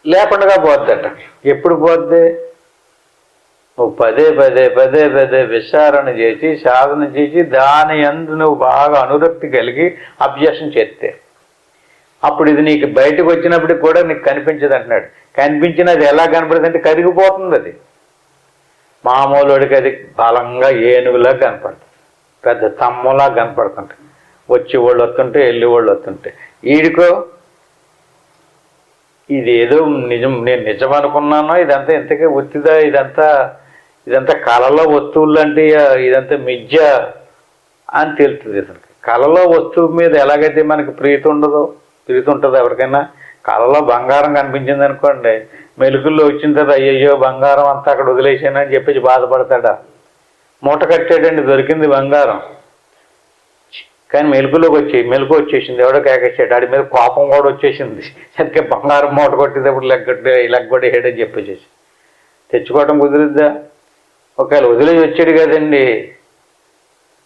లేకుండా పోద్దట. ఎప్పుడు పోద్ది? నువ్వు పదే విచారణ చేసి సాధన చేసి దాని యందు నువ్వు బాగా అనురక్తి కలిగి అభ్యాసం చేస్తే అప్పుడు ఇది నీకు బయటకు వచ్చినప్పటికి కూడా నీకు కనిపించదు అంటున్నాడు. కనిపించినది ఎలా కనపడుతుంది అంటే కరిగిపోతుంది. అది మామూలుడికి అది బలంగా ఏనుగులా కనపడుతుంది, పెద్ద తమ్ములా కనపడుతుంటాయి. వచ్చి వాళ్ళు వస్తుంటే వెళ్ళి వాళ్ళు వస్తుంటే ఈడికో ఇది ఏదో నిజం, నేను నిజం అనుకున్నానో ఇదంతా ఇంతకే ఒత్తిదా, ఇదంతా కళలో వస్తువులు అంటే ఇదంతా మిథ్య అని తెలుస్తుంది ఇతనికి. కళలో వస్తువు మీద ఎలాగైతే మనకి ప్రీతి ఉంటుందో ఎవరికైనా కళలో బంగారం కనిపించింది అనుకోండి, మెలుకుల్లో వచ్చిన తర్వాత అయ్యయ్యో బంగారం అంతా అక్కడ వదిలేసానని చెప్పేసి బాధపడతాడా? మూట కట్టాడండి, దొరికింది బంగారం, కానీ మెలకు వచ్చేసింది, ఎవడో కేకేసాడు, ఆడి మీద కోపం కూడా వచ్చేసింది, సరిగ్గా బంగారం మూట కొట్టేటప్పుడు లెగ్గొట్టేయడని చెప్పేసి తెచ్చుకోవడం కుదిరిద్దా? ఒకవేళ వదిలేసి వచ్చాడు కదండి,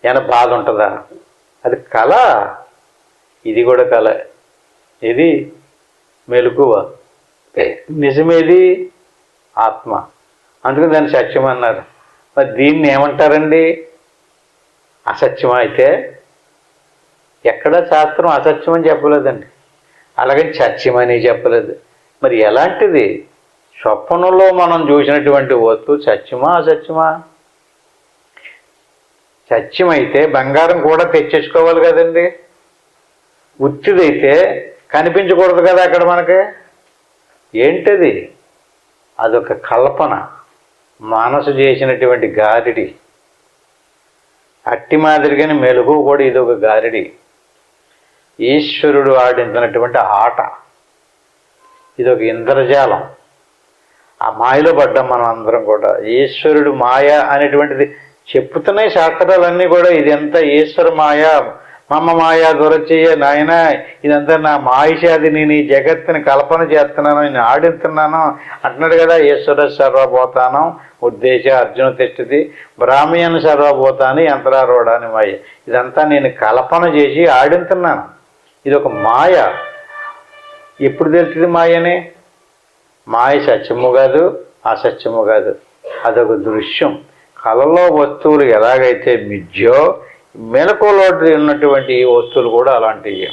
ఏమైనా బాధ ఉంటుందా? అది కళ, ఇది కూడా కళ. ఇది మెలకువ, నిజమేది ఆత్మ. అందుకని దాన్ని సత్యం అన్నారు. మరి దీన్ని ఏమంటారండి? అసత్యం. అయితే ఎక్కడా శాస్త్రం అసత్యం అని చెప్పలేదండి, అలాగే సత్యం అని చెప్పలేదు. మరి ఎలాంటిది? స్వప్నంలో మనం చూసినటువంటి వస్తువు సత్యమా అసత్యమా? సత్యమైతే బంగారం కూడా తెచ్చేసుకోవాలి కదండి. ఉత్తిదైతే కనిపించకూడదు కదా అక్కడ మనకి. ఏంటది? అదొక కల్పన, మనసు చేసినటువంటి గారిడి. అట్టి మాదిరిగానే మెలుగు కూడా ఇదొక గారిడి, ఈశ్వరుడు ఆడించినటువంటి ఆట. ఇదొక ఇంద్రజాలం. ఆ మాయలో పడ్డాం మనం అందరం కూడా. ఈశ్వరుడు మాయ అనేటువంటిది చెప్పుతున్నాయి శాస్త్రాలన్నీ కూడా. ఇదంతా ఈశ్వర మాయ, మమ్మ మాయ దొరచేయ నాయన, ఇదంతా నా మాయిషాది, నేను ఈ జగత్తుని కల్పన చేస్తున్నాను, నేను ఆడిస్తున్నాను అంటున్నాడు కదా. ఈశ్వర సర్వభూతానం ఉద్దేశ అర్జున తిష్టది బ్రాహ్మణ్యను సర్వభూతాన్ని యంత్రారూఢాన్ని మాయ. ఇదంతా నేను కల్పన చేసి ఆడింతున్నాను. ఇది ఒక మాయ. ఎప్పుడు తెలుస్తుంది మాయని? మాయ సత్యము కాదు, అసత్యము కాదు, అదొక దృశ్యం. కళలో వస్తువులు ఎలాగైతే మిథ్యో, మెలకువలో ఉన్నటువంటి ఈ వస్తువులు కూడా అలాంటివి.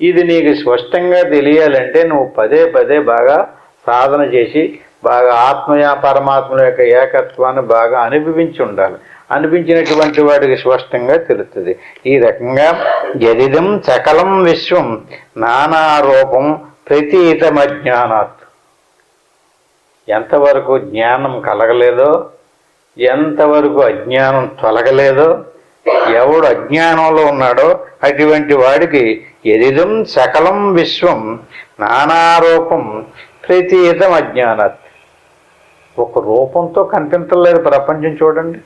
ఇది నీకు స్పష్టంగా తెలియాలంటే నువ్వు పదే పదే బాగా సాధన చేసి బాగా పరమాత్మల యొక్క ఏకత్వాన్ని బాగా అనుభవించి ఉండాలి. అనిపించినటువంటి వాడికి స్పష్టంగా తెలుస్తుంది. ఈ రకంగా యదిదం సకలం విశ్వం నానారూపం ప్రతీతమజ్ఞానాత్. ఎంతవరకు జ్ఞానం కలగలేదో, ఎంతవరకు అజ్ఞానం తొలగలేదో, ఎవడు అజ్ఞానంలో ఉన్నాడో అటువంటి వాడికి యదిదం సకలం విశ్వం నానారూపం ప్రతీతం అజ్ఞానాత్. ఒక రూపంతో కనిపించలేదు ప్రపంచం. చూడండి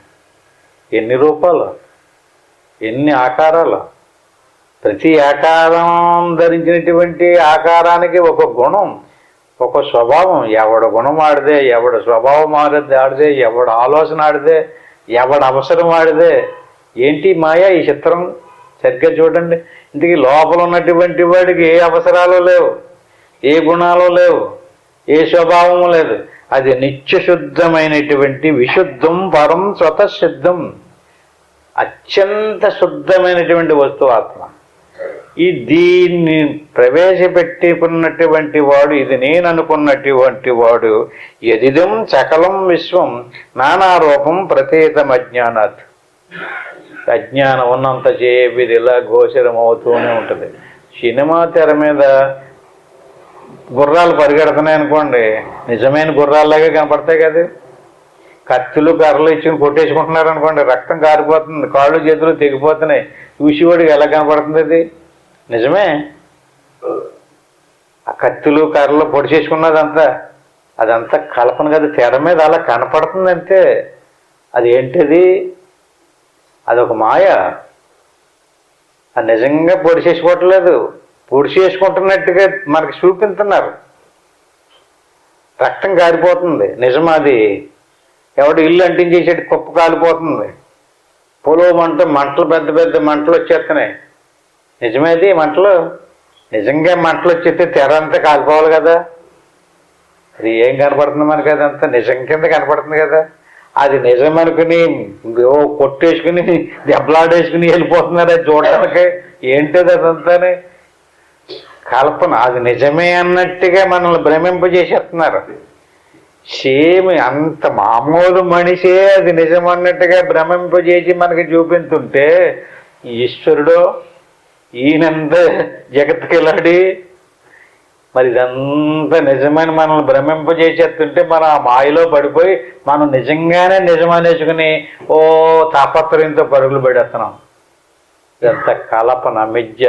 ఎన్ని రూపాలు, ఎన్ని ఆకారాలు. ప్రతి ఆకారం ధరించినటువంటి ఆకారానికి ఒక గుణం, ఒక స్వభావం. ఎవడ గుణం ఆడితే, ఎవడ స్వభావం ఆడితే, ఎవడ ఆలోచన ఆడితే, ఎవడ అవసరం ఆడితే. ఏంటి మాయ ఈ చిత్రం? సరిగ్గా చూడండి. ఇంటికి లోపల ఉన్నటువంటి వాడికి ఏ అవసరాలు లేవు, ఏ గుణాలు లేవు, ఏ స్వభావము లేదు. అది నిత్యశుద్ధమైనటువంటి విశుద్ధం పరం స్వతసిద్ధం, అత్యంత శుద్ధమైనటువంటి వస్తువు ఆత్మ. దీన్ని ప్రవేశపెట్టుకున్నటువంటి వాడు, ఇది నేను అనుకున్నటువంటి వాడు యదిదం సకలం విశ్వం నానారూపం ప్రతీతం అజ్ఞానాత్. అజ్ఞానం ఉన్నంత చేపి ఇది ఇలా గోచరం అవుతూనే ఉంటుంది. సినిమా తెర మీద గుర్రాలు పరిగెడుతున్నాయి అనుకోండి, నిజమైన గుర్రాల్లాగే కనపడతాయి కదా. కత్తులు కర్రలు ఇచ్చుకుని కొట్టేసుకుంటున్నారు అనుకోండి, రక్తం కారిపోతుంది, కాళ్ళు చేతులు తెగిపోతున్నాయి. చూసేవాడికి ఎలా కనపడుతుంది? అది నిజమే. ఆ కత్తులు కర్రలు పొడి చేసుకున్నదంతా అదంతా కల్పన కదా. తెర మీద అలా కనపడుతుంది అంతే. అది ఏంటిది? అదొక మాయ. అది నిజంగా పొడి చేసుకోవట్లేదు, పొడి చేసుకుంటున్నట్టుగా మనకి చూపిస్తున్నారు. రక్తం కారిపోతుంది, నిజమది. ఎవడు ఇల్లు అంటించేసేటి కుప్ప కాలిపోతుంది, పొలం మంటలు పెద్ద పెద్ద మంటలు వచ్చేస్తున్నాయి. నిజమేది మంటలు. నిజంగా మంటలు వచ్చేస్తే తెర అంతా కాలిపోవాలి కదా. అది ఏం కనపడుతుంది మనకి? అదంతా నిజం కింద కనపడుతుంది కదా. అది నిజం అనుకుని కొట్టేసుకుని దెబ్బలాడేసుకుని వెళ్ళిపోతున్నారు అది చూడటానికి. ఏంటది? అదంతానే కల్పన. అది నిజమే అన్నట్టుగా మనల్ని భ్రమింపజేసేస్తున్నారు. సేమ్ అంత మామూలు మనిషే అది నిజం అన్నట్టుగా భ్రమింపజేసి మనకి చూపించుంటే, ఈశ్వరుడు ఈయనంత జగత్తుకెళ్ళాడి మరి ఇదంతా నిజమని మనల్ని భ్రమింపజేసేస్తుంటే మనం ఆ మాయలో పడిపోయి మనం నిజంగానే నిజమనేసుకుని తాపత్రయంతో పరుగులు పెడేస్తున్నాం. ఇదంతా కల్పన, మిథ్య,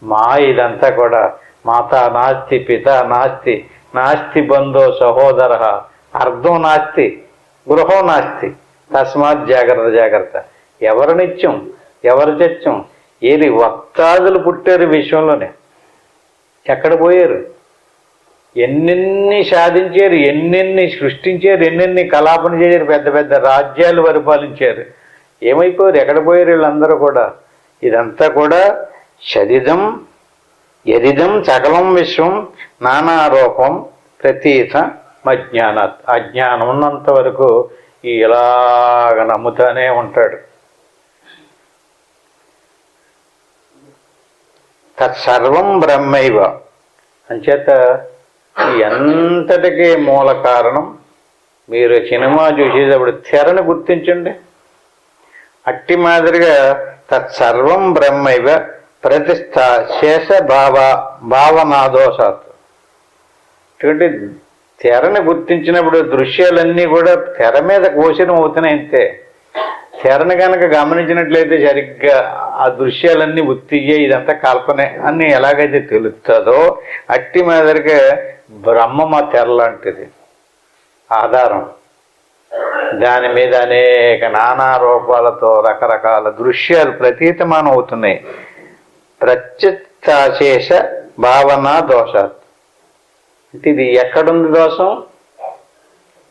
మాయ. ఇదంతా కూడా మాత నాస్తి, పిత నాస్తి, నాస్తి బంధో సహోదర, అర్థం నాస్తి, గృహం నాస్తి, తస్మాత్ జాగ్రత్త జాగ్రత్త. ఎవరు నిత్యం, ఎవరు సత్యం? ఏది వక్తాదులు పుట్టారు విశ్వంలోనే, ఎక్కడ పోయారు? ఎన్నెన్ని సాధించారు, ఎన్నెన్ని సృష్టించారు, ఎన్నెన్ని కలాపన చేశారు, పెద్ద పెద్ద రాజ్యాలు పరిపాలించారు. ఏమైపోయారు? ఎక్కడ పోయారు వీళ్ళందరూ కూడా? ఇదంతా కూడా శరీరం యదిదం సకలం విశ్వం నానారూపం ప్రతీత మజ్ఞానాత్. అజ్ఞానం ఉన్నంత వరకు ఇలాగ నమ్ముతానే ఉంటాడు. తత్సర్వం బ్రహ్మైవ. అంచేత ఈ అంతటికీ మూల కారణం, మీరు సినిమా చూసేటప్పుడు తెరను గుర్తించండి. అట్టి మాదిరిగా తత్సర్వం బ్రహ్మైవ ప్రతిష్ట శేష భావనాదోషాత్. ఎందుకంటే తెరని గుర్తించినప్పుడు దృశ్యాలన్నీ కూడా తెర మీద గోచరం అవుతున్నాయి అంతే. తెరను కనుక గమనించినట్లయితే సరిగ్గా ఆ దృశ్యాలన్నీ ఉత్తియ్యే, ఇదంతా కల్పనే అని ఎలాగైతే తెలుస్తుందో అట్టి మాదిరిగా బ్రహ్మమ తెర లాంటిది, ఆధారం. దాని మీద అనేక నానా రూపాలతో రకరకాల దృశ్యాలు ప్రతీతమానం అవుతున్నాయి. ప్రత్యుత్శేష భావన దోషాత్. అంటే ఇది ఎక్కడుంది దోషం?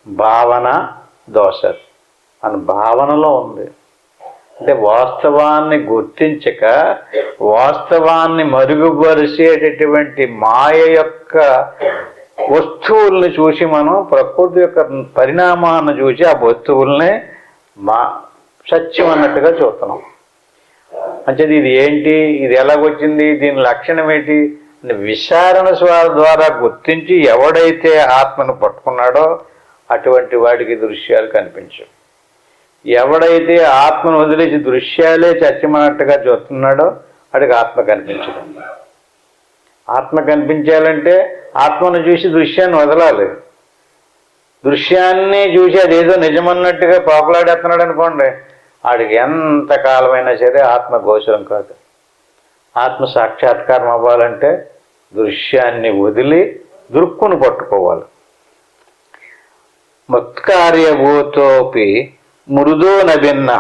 భావన దోషాత్. మన భావనలో ఉంది. అంటే వాస్తవాన్ని గుర్తించక వాస్తవాన్ని మరుగుపరిచేటటువంటి మాయ యొక్క వస్తువుల్ని చూసి మనం ప్రకృతి యొక్క పరిణామాన్ని చూసి ఆ వస్తువుల్ని సత్యం అన్నట్టుగా చూస్తున్నాం. అంటే ఇది ఏంటి, ఇది ఎలాగొచ్చింది, దీని లక్షణం ఏంటి విచారణ ద్వారా గుర్తించి ఎవడైతే ఆత్మను పట్టుకున్నాడో అటువంటి వాడికి దృశ్యాలు కనిపించవు. ఎవడైతే ఆత్మను వదిలేసి దృశ్యాలే సత్యమన్నట్టుగా చూస్తున్నాడో వాడికి ఆత్మ కనిపించదు. ఆత్మ కనిపించాలంటే ఆత్మను చూసి దృశ్యాన్ని వదలాలి. దృశ్యాన్ని చూసి అదేదో నిజమన్నట్టుగా పోకలాడేస్తున్నాడు అనుకోండి, వాడికి ఎంత కాలమైనా సరే ఆత్మ గోచరం కాదు. ఆత్మ సాక్షాత్కారం అవ్వాలంటే దృశ్యాన్ని వదిలి దృక్కును పట్టుకోవాలి. మత్కార్యభూతోపి మృదో నభిన్న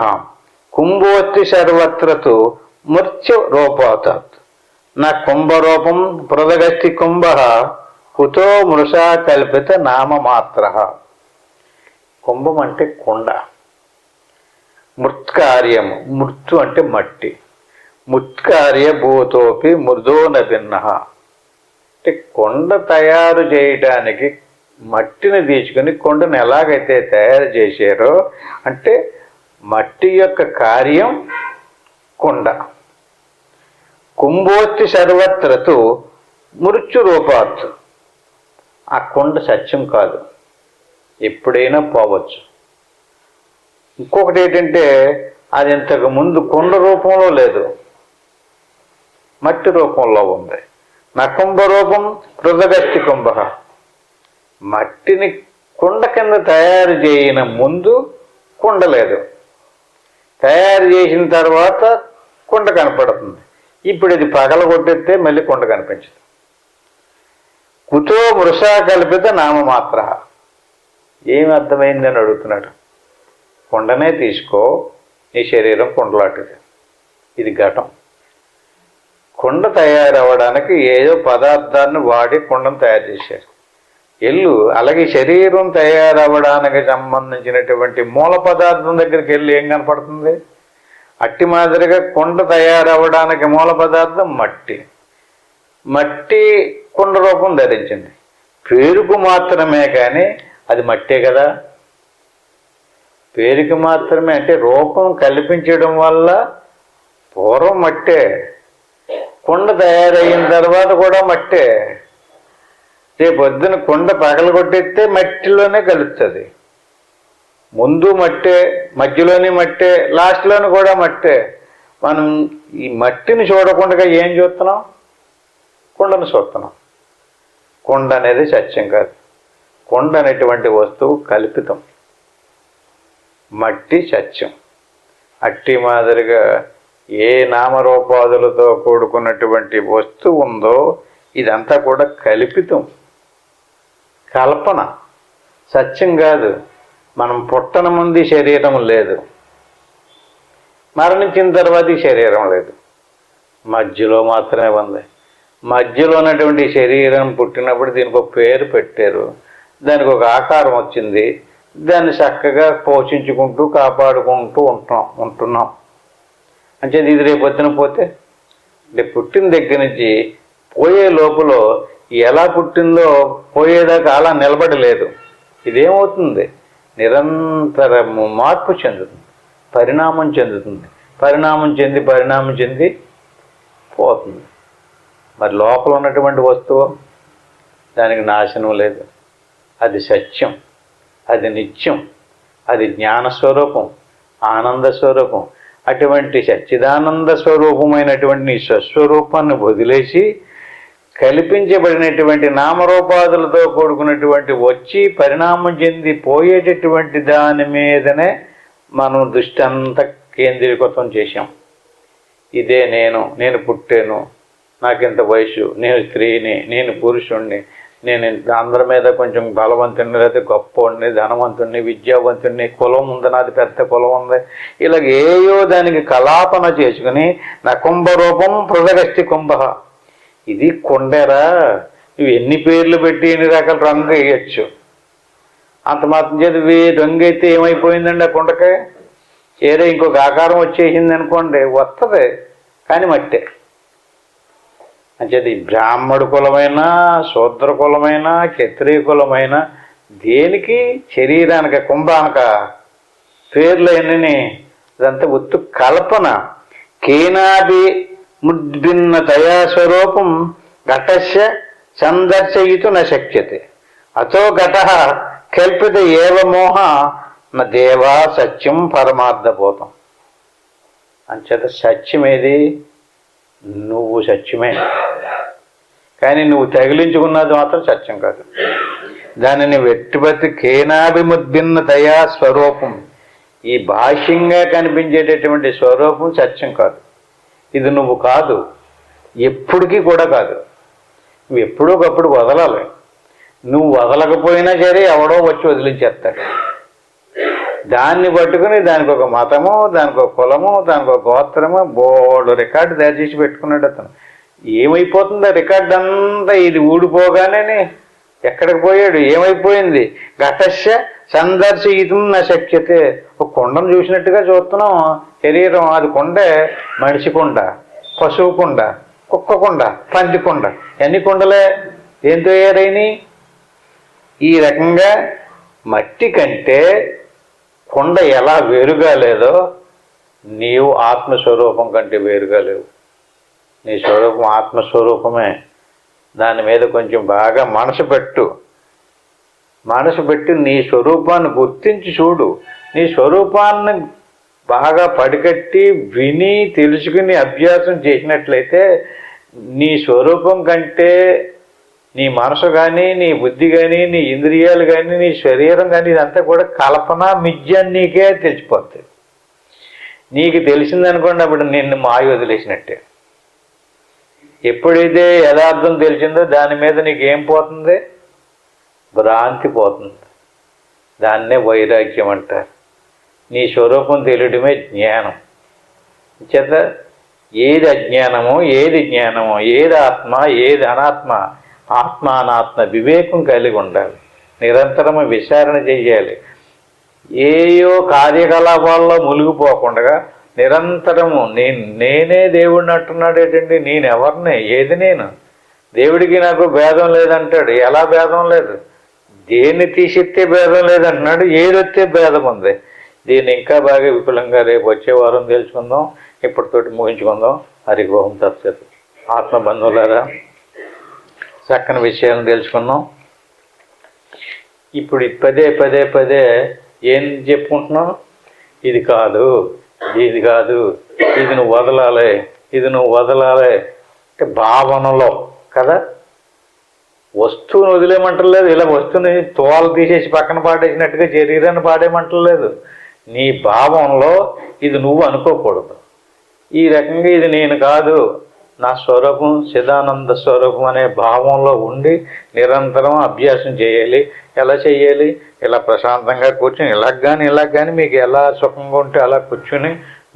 కుంభోత్తి సర్వత్రతు మృత్యు రూపోతాత్ నా కుంభరూపం పృథగస్తి కుంభ కుతో మృషా కల్పిత నామమాత్ర. కుంభం అంటే కుండ, మృత్కార్యము, మృత్తు అంటే మట్టి, ముత్కార్య భూతోపి మృదో నభిన్న. అంటే కొండ తయారు చేయడానికి మట్టిని తీసుకుని కొండను ఎలాగైతే తయారు చేశారో, అంటే మట్టి యొక్క కార్యం కొండ. కుంభోత్తి సర్వత్రతు మృత్యు రూపాత్. ఆ కొండ సత్యం కాదు, ఎప్పుడైనా పోవచ్చు. ఇంకొకటి ఏంటంటే అది ఇంతకు ముందు కొండ రూపంలో లేదు, మట్టి రూపంలో ఉంది. నా కుంభ రూపం పృథగస్తి కుంభ. మట్టిని కుండ కింద తయారు చేయన ముందు కుండ లేదు, తయారు చేసిన తర్వాత కుండ కనపడుతుంది. ఇప్పుడు ఇది పగలగొట్టేస్తే మళ్ళీ కుండ కనిపించదు. కుతో మృషా కల్పిత నామమాత్ర. ఏమి అర్థమైందని అడుగుతున్నాడు. కుండనే తీసుకో, నీ శరీరం కుండలాంటిది, ఇది ఘటం. కుండ తయారవ్వడానికి ఏదో పదార్థాన్ని వాడి కుండను తయారు చేశారు. అలాగే శరీరం తయారవ్వడానికి సంబంధించినటువంటి మూల పదార్థం దగ్గరికి వెళ్ళి ఏం కనపడుతుంది? అట్టి మాదిరిగా కుండ తయారవ్వడానికి మూల పదార్థం మట్టి. మట్టి కుండ రూపం ధరించింది. పేరుకు మాత్రమే కానీ అది మట్టే కదా. పేరుకి మాత్రమే అంటే రూపం కల్పించడం వల్ల పూర్వం మట్టే, కుండ తయారయిన తర్వాత కూడా మట్టే. రేపు పొద్దున కుండ పగలగొట్టేస్తే మట్టిలోనే కలుస్తుంది. ముందు మట్టే, మధ్యలోని మట్టే, లాస్ట్లోని కూడా మట్టే. మనం ఈ మట్టిని చూడకుండా ఏం చూస్తున్నాం? కుండను చూస్తున్నాం. కుండ అనేది సత్యం కాదు. కుండ అనేటువంటి వస్తువు కల్పితం, మట్టి సత్యం. అట్టి మాదిరిగా ఏ నామరూపాదులతో కూడుకున్నటువంటి వస్తువు ఉందో ఇదంతా కూడా కల్పితం, కల్పన, సత్యం కాదు. మనం పుట్టన ముందు శరీరం లేదు, మరణించిన తర్వాత ఈ శరీరం లేదు, మధ్యలో మాత్రమే ఉంది. మధ్యలో ఉన్నటువంటి శరీరం పుట్టినప్పుడు దీనికి ఒక పేరు పెట్టారు, దానికి ఒక ఆకారం వచ్చింది, దాన్ని చక్కగా పోషించుకుంటూ కాపాడుకుంటూ ఉంటున్నాం. అంటే ఇది రేపు పొద్దున పోతే, అంటే పుట్టిన దగ్గర నుంచి పోయే లోపల ఎలా పుట్టిందో పోయేదాకా అలా నిలబడలేదు. ఇదేమవుతుంది? నిరంతరము మార్పు చెందుతుంది, పరిణామం చెందుతుంది, పరిణామం చెంది పోతుంది. మరి లోపల ఉన్నటువంటి వస్తువు దానికి నాశనం లేదు, అది సత్యం, అది నిత్యం, అది జ్ఞానస్వరూపం, ఆనంద స్వరూపం. అటువంటి సచ్చిదానంద స్వరూపమైనటువంటి నీ స్వస్వరూపాన్ని వదిలేసి కల్పించబడినటువంటి నామరూపాదులతో కూడుకున్నటువంటి వచ్చి పరిణామం చెంది పోయేటటువంటి దాని మీదనే మనం దృష్టి అంతా కేంద్రీకృతం చేశాం. ఇదే నేను పుట్టాను, నాకింత వయసు, నేను స్త్రీని, నేను పురుషుణ్ణి, నేను అందరి మీద కొంచెం బలవంతుణ్ణి, లేకపోతే గొప్పవాడిని, ధనవంతుణ్ణి, విద్యావంతుణ్ణి, కులం ఉంది, నాది పెద్ద కులం ఉంది, ఇలాగ ఏయో దానికి కలాపన చేసుకుని నా కుంభరూపం పృథగస్తి కుంభ. ఇది కొండెరా, నువ్వు ఎన్ని పేర్లు పెట్టి ఎన్ని రకాల రంగు వేయచ్చు. అంత మాత్రం చదివి రంగు అయితే ఏమైపోయిందండి ఆ కొండకే? ఏదో ఇంకొక ఆకారం వచ్చేసింది అనుకోండి, వస్తుంది, కానీ మట్టే. అంచేది బ్రాహ్మడు కులమైనా, శూద్ర కులమైనా, క్షత్రియ కులమైనా దేనికి శరీరానిక కుంభానక పేర్లు ఎన్ని, ఇదంతా ఉత్తు కల్పన. కేనాభి ముద్భిన్న తయాస్వరూపం ఘటస్య సందర్శయితు న శక్యతే అతో ఘట కల్పిత ఏవ మోహ న దేవా సత్యం పరమార్థభూతం. అంచేత సత్యమేది? నువ్వు సత్యమే, కానీ నువ్వు తగిలించుకున్నది మాత్రం సత్యం కాదు. దానిని వెట్టిపత్తి కేనాభిముద్భిన్న తయా స్వరూపం, ఈ బాహ్యంగా కనిపించేటటువంటి స్వరూపం సత్యం కాదు. ఇది నువ్వు కాదు, ఎప్పటికీ కూడా కాదు. నువ్వు ఎప్పుడో ఒకప్పుడు వదలాలి. నువ్వు వదలకపోయినా సరే ఎవడో వచ్చి వదిలించేస్తాడు. దాన్ని పట్టుకుని దానికి ఒక మతము, దానికి ఒక కులము, దానికి ఒక గోత్రము, బోర్డు రికార్డు తయారు చేసి పెట్టుకున్నాడు అతను. ఏమైపోతుంది ఆ రికార్డు అంతా? ఇది ఊడిపోగానే ఎక్కడికి పోయాడు? ఏమైపోయింది? ఘటస్య సందర్శయితం నా శక్యతే. ఒక కొండను చూసినట్టుగా చూస్తున్నాం శరీరం. అది కొండే, మనిషి కొండ, పశువు కొండ, కుక్క కొండ, పంది కొండ, ఎన్ని కొండలే ఏం తయారైనవి? ఈ రకంగా మట్టి కంటే కొండ ఎలా వేరుగా లేదో నీవు ఆత్మస్వరూపం కంటే వేరుగా లేవు. నీ స్వరూపం ఆత్మస్వరూపమే. దాని మీద కొంచెం బాగా మనసు పెట్టి నీ స్వరూపాన్ని గుర్తించి చూడు. నీ స్వరూపాన్ని బాగా పడికట్టి విని తెలుసుకుని అభ్యాసం చేసినట్లయితే నీ స్వరూపం కంటే నీ మనసు కానీ, నీ బుద్ధి కానీ, నీ ఇంద్రియాలు కానీ, నీ శరీరం కానీ ఇదంతా కూడా కల్పన, మిథ్య నీకే తెలిసిపోతుంది. నీకు తెలిసిందనుకోండి, అప్పుడు నిన్ను మాయ వదిలేసినట్టే. ఎప్పుడైతే యథార్థం తెలిసిందో దాని మీద నీకేం పోతుంది? భ్రాంతి పోతుంది. దాన్నే వైరాగ్యం అంటారు. నీ స్వరూపం తెలియడమే జ్ఞానం. చేత ఏది అజ్ఞానమో, ఏది జ్ఞానమో, ఏది ఆత్మ, ఏది అనాత్మ, ఆత్మానాత్మ వివేకం కలిగి ఉండాలి. నిరంతరము విచారణ చెయ్యాలి. ఏయో కార్యకలాపాల్లో మునిగిపోకుండా నిరంతరము నేనే దేవుడిని అంటున్నాడు ఏంటండి? నేనెవరిని? ఏది నేను? దేవుడికి నాకు భేదం లేదంటాడు. ఎలా భేదం లేదు? దేన్ని తీసిస్తే భేదం లేదంటున్నాడు, ఏదొస్తే భేదం ఉంది. దీన్ని ఇంకా బాగా విపులంగా రేపు వచ్చే వారం తెలుసుకుందాం. ఇప్పటితోటి ముగించుకుందాం. హరి ఓం తత్సత్. ఆత్మబంధువులారా, చక్కని విషయాలను తెలుసుకున్నాం. ఇప్పుడు పదే ఏం చెప్పుకుంటున్నాం? ఇది కాదు, ఇది కాదు, ఇది నువ్వు వదలాలి, ఇది నువ్వు వదలాలి అంటే భావనలో కదా. వస్తువుని వదిలేయమంటలేదు. ఇలా వస్తువుని తోలు తీసేసి పక్కన పాడేసినట్టుగా శరీరాన్ని పాడేయమంటలేదు. నీ భావంలో ఇది నువ్వు అనుకోకూడదు. ఈ రకంగా ఇది నేను కాదు, నా స్వరూపం చిదానంద స్వరూపం అనే భావంలో ఉండి నిరంతరం అభ్యాసం చేయాలి. ఎలా చేయాలి? ఇలా ప్రశాంతంగా కూర్చుని ఇలాగ కానీ మీకు ఎలా సుఖంగా ఉంటే అలా కూర్చుని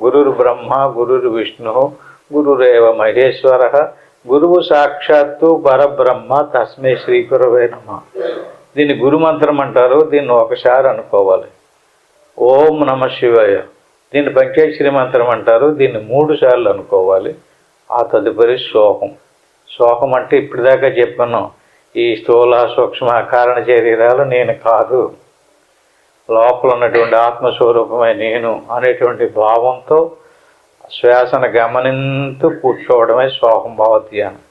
గురుర్ బ్రహ్మ గురుర్ విష్ణు గురురేవ మహేశ్వర గురువు సాక్షాత్తు పరబ్రహ్మ తస్మై శ్రీ గురవే నమః. దీన్ని గురుమంత్రం అంటారు. దీన్ని ఒకసారి అనుకోవాలి. ఓం నమ శివాయ. దీన్ని పంచాక్షరి మంత్రం అంటారు. దీన్ని 3 సార్లు అనుకోవాలి. ఆ తదుపరి శ్లోకం. శ్లోకం అంటే ఇప్పటిదాకా చెప్పాను, ఈ స్థూల సూక్ష్మ కారణ శరీరాలు నేను కాదు, లోపల ఉన్నటువంటి ఆత్మస్వరూపమే నేను అనేటువంటి భావంతో శ్వాసను గమనింతూ కూర్చోవడమే శ్లోకం భావ ధ్యానం.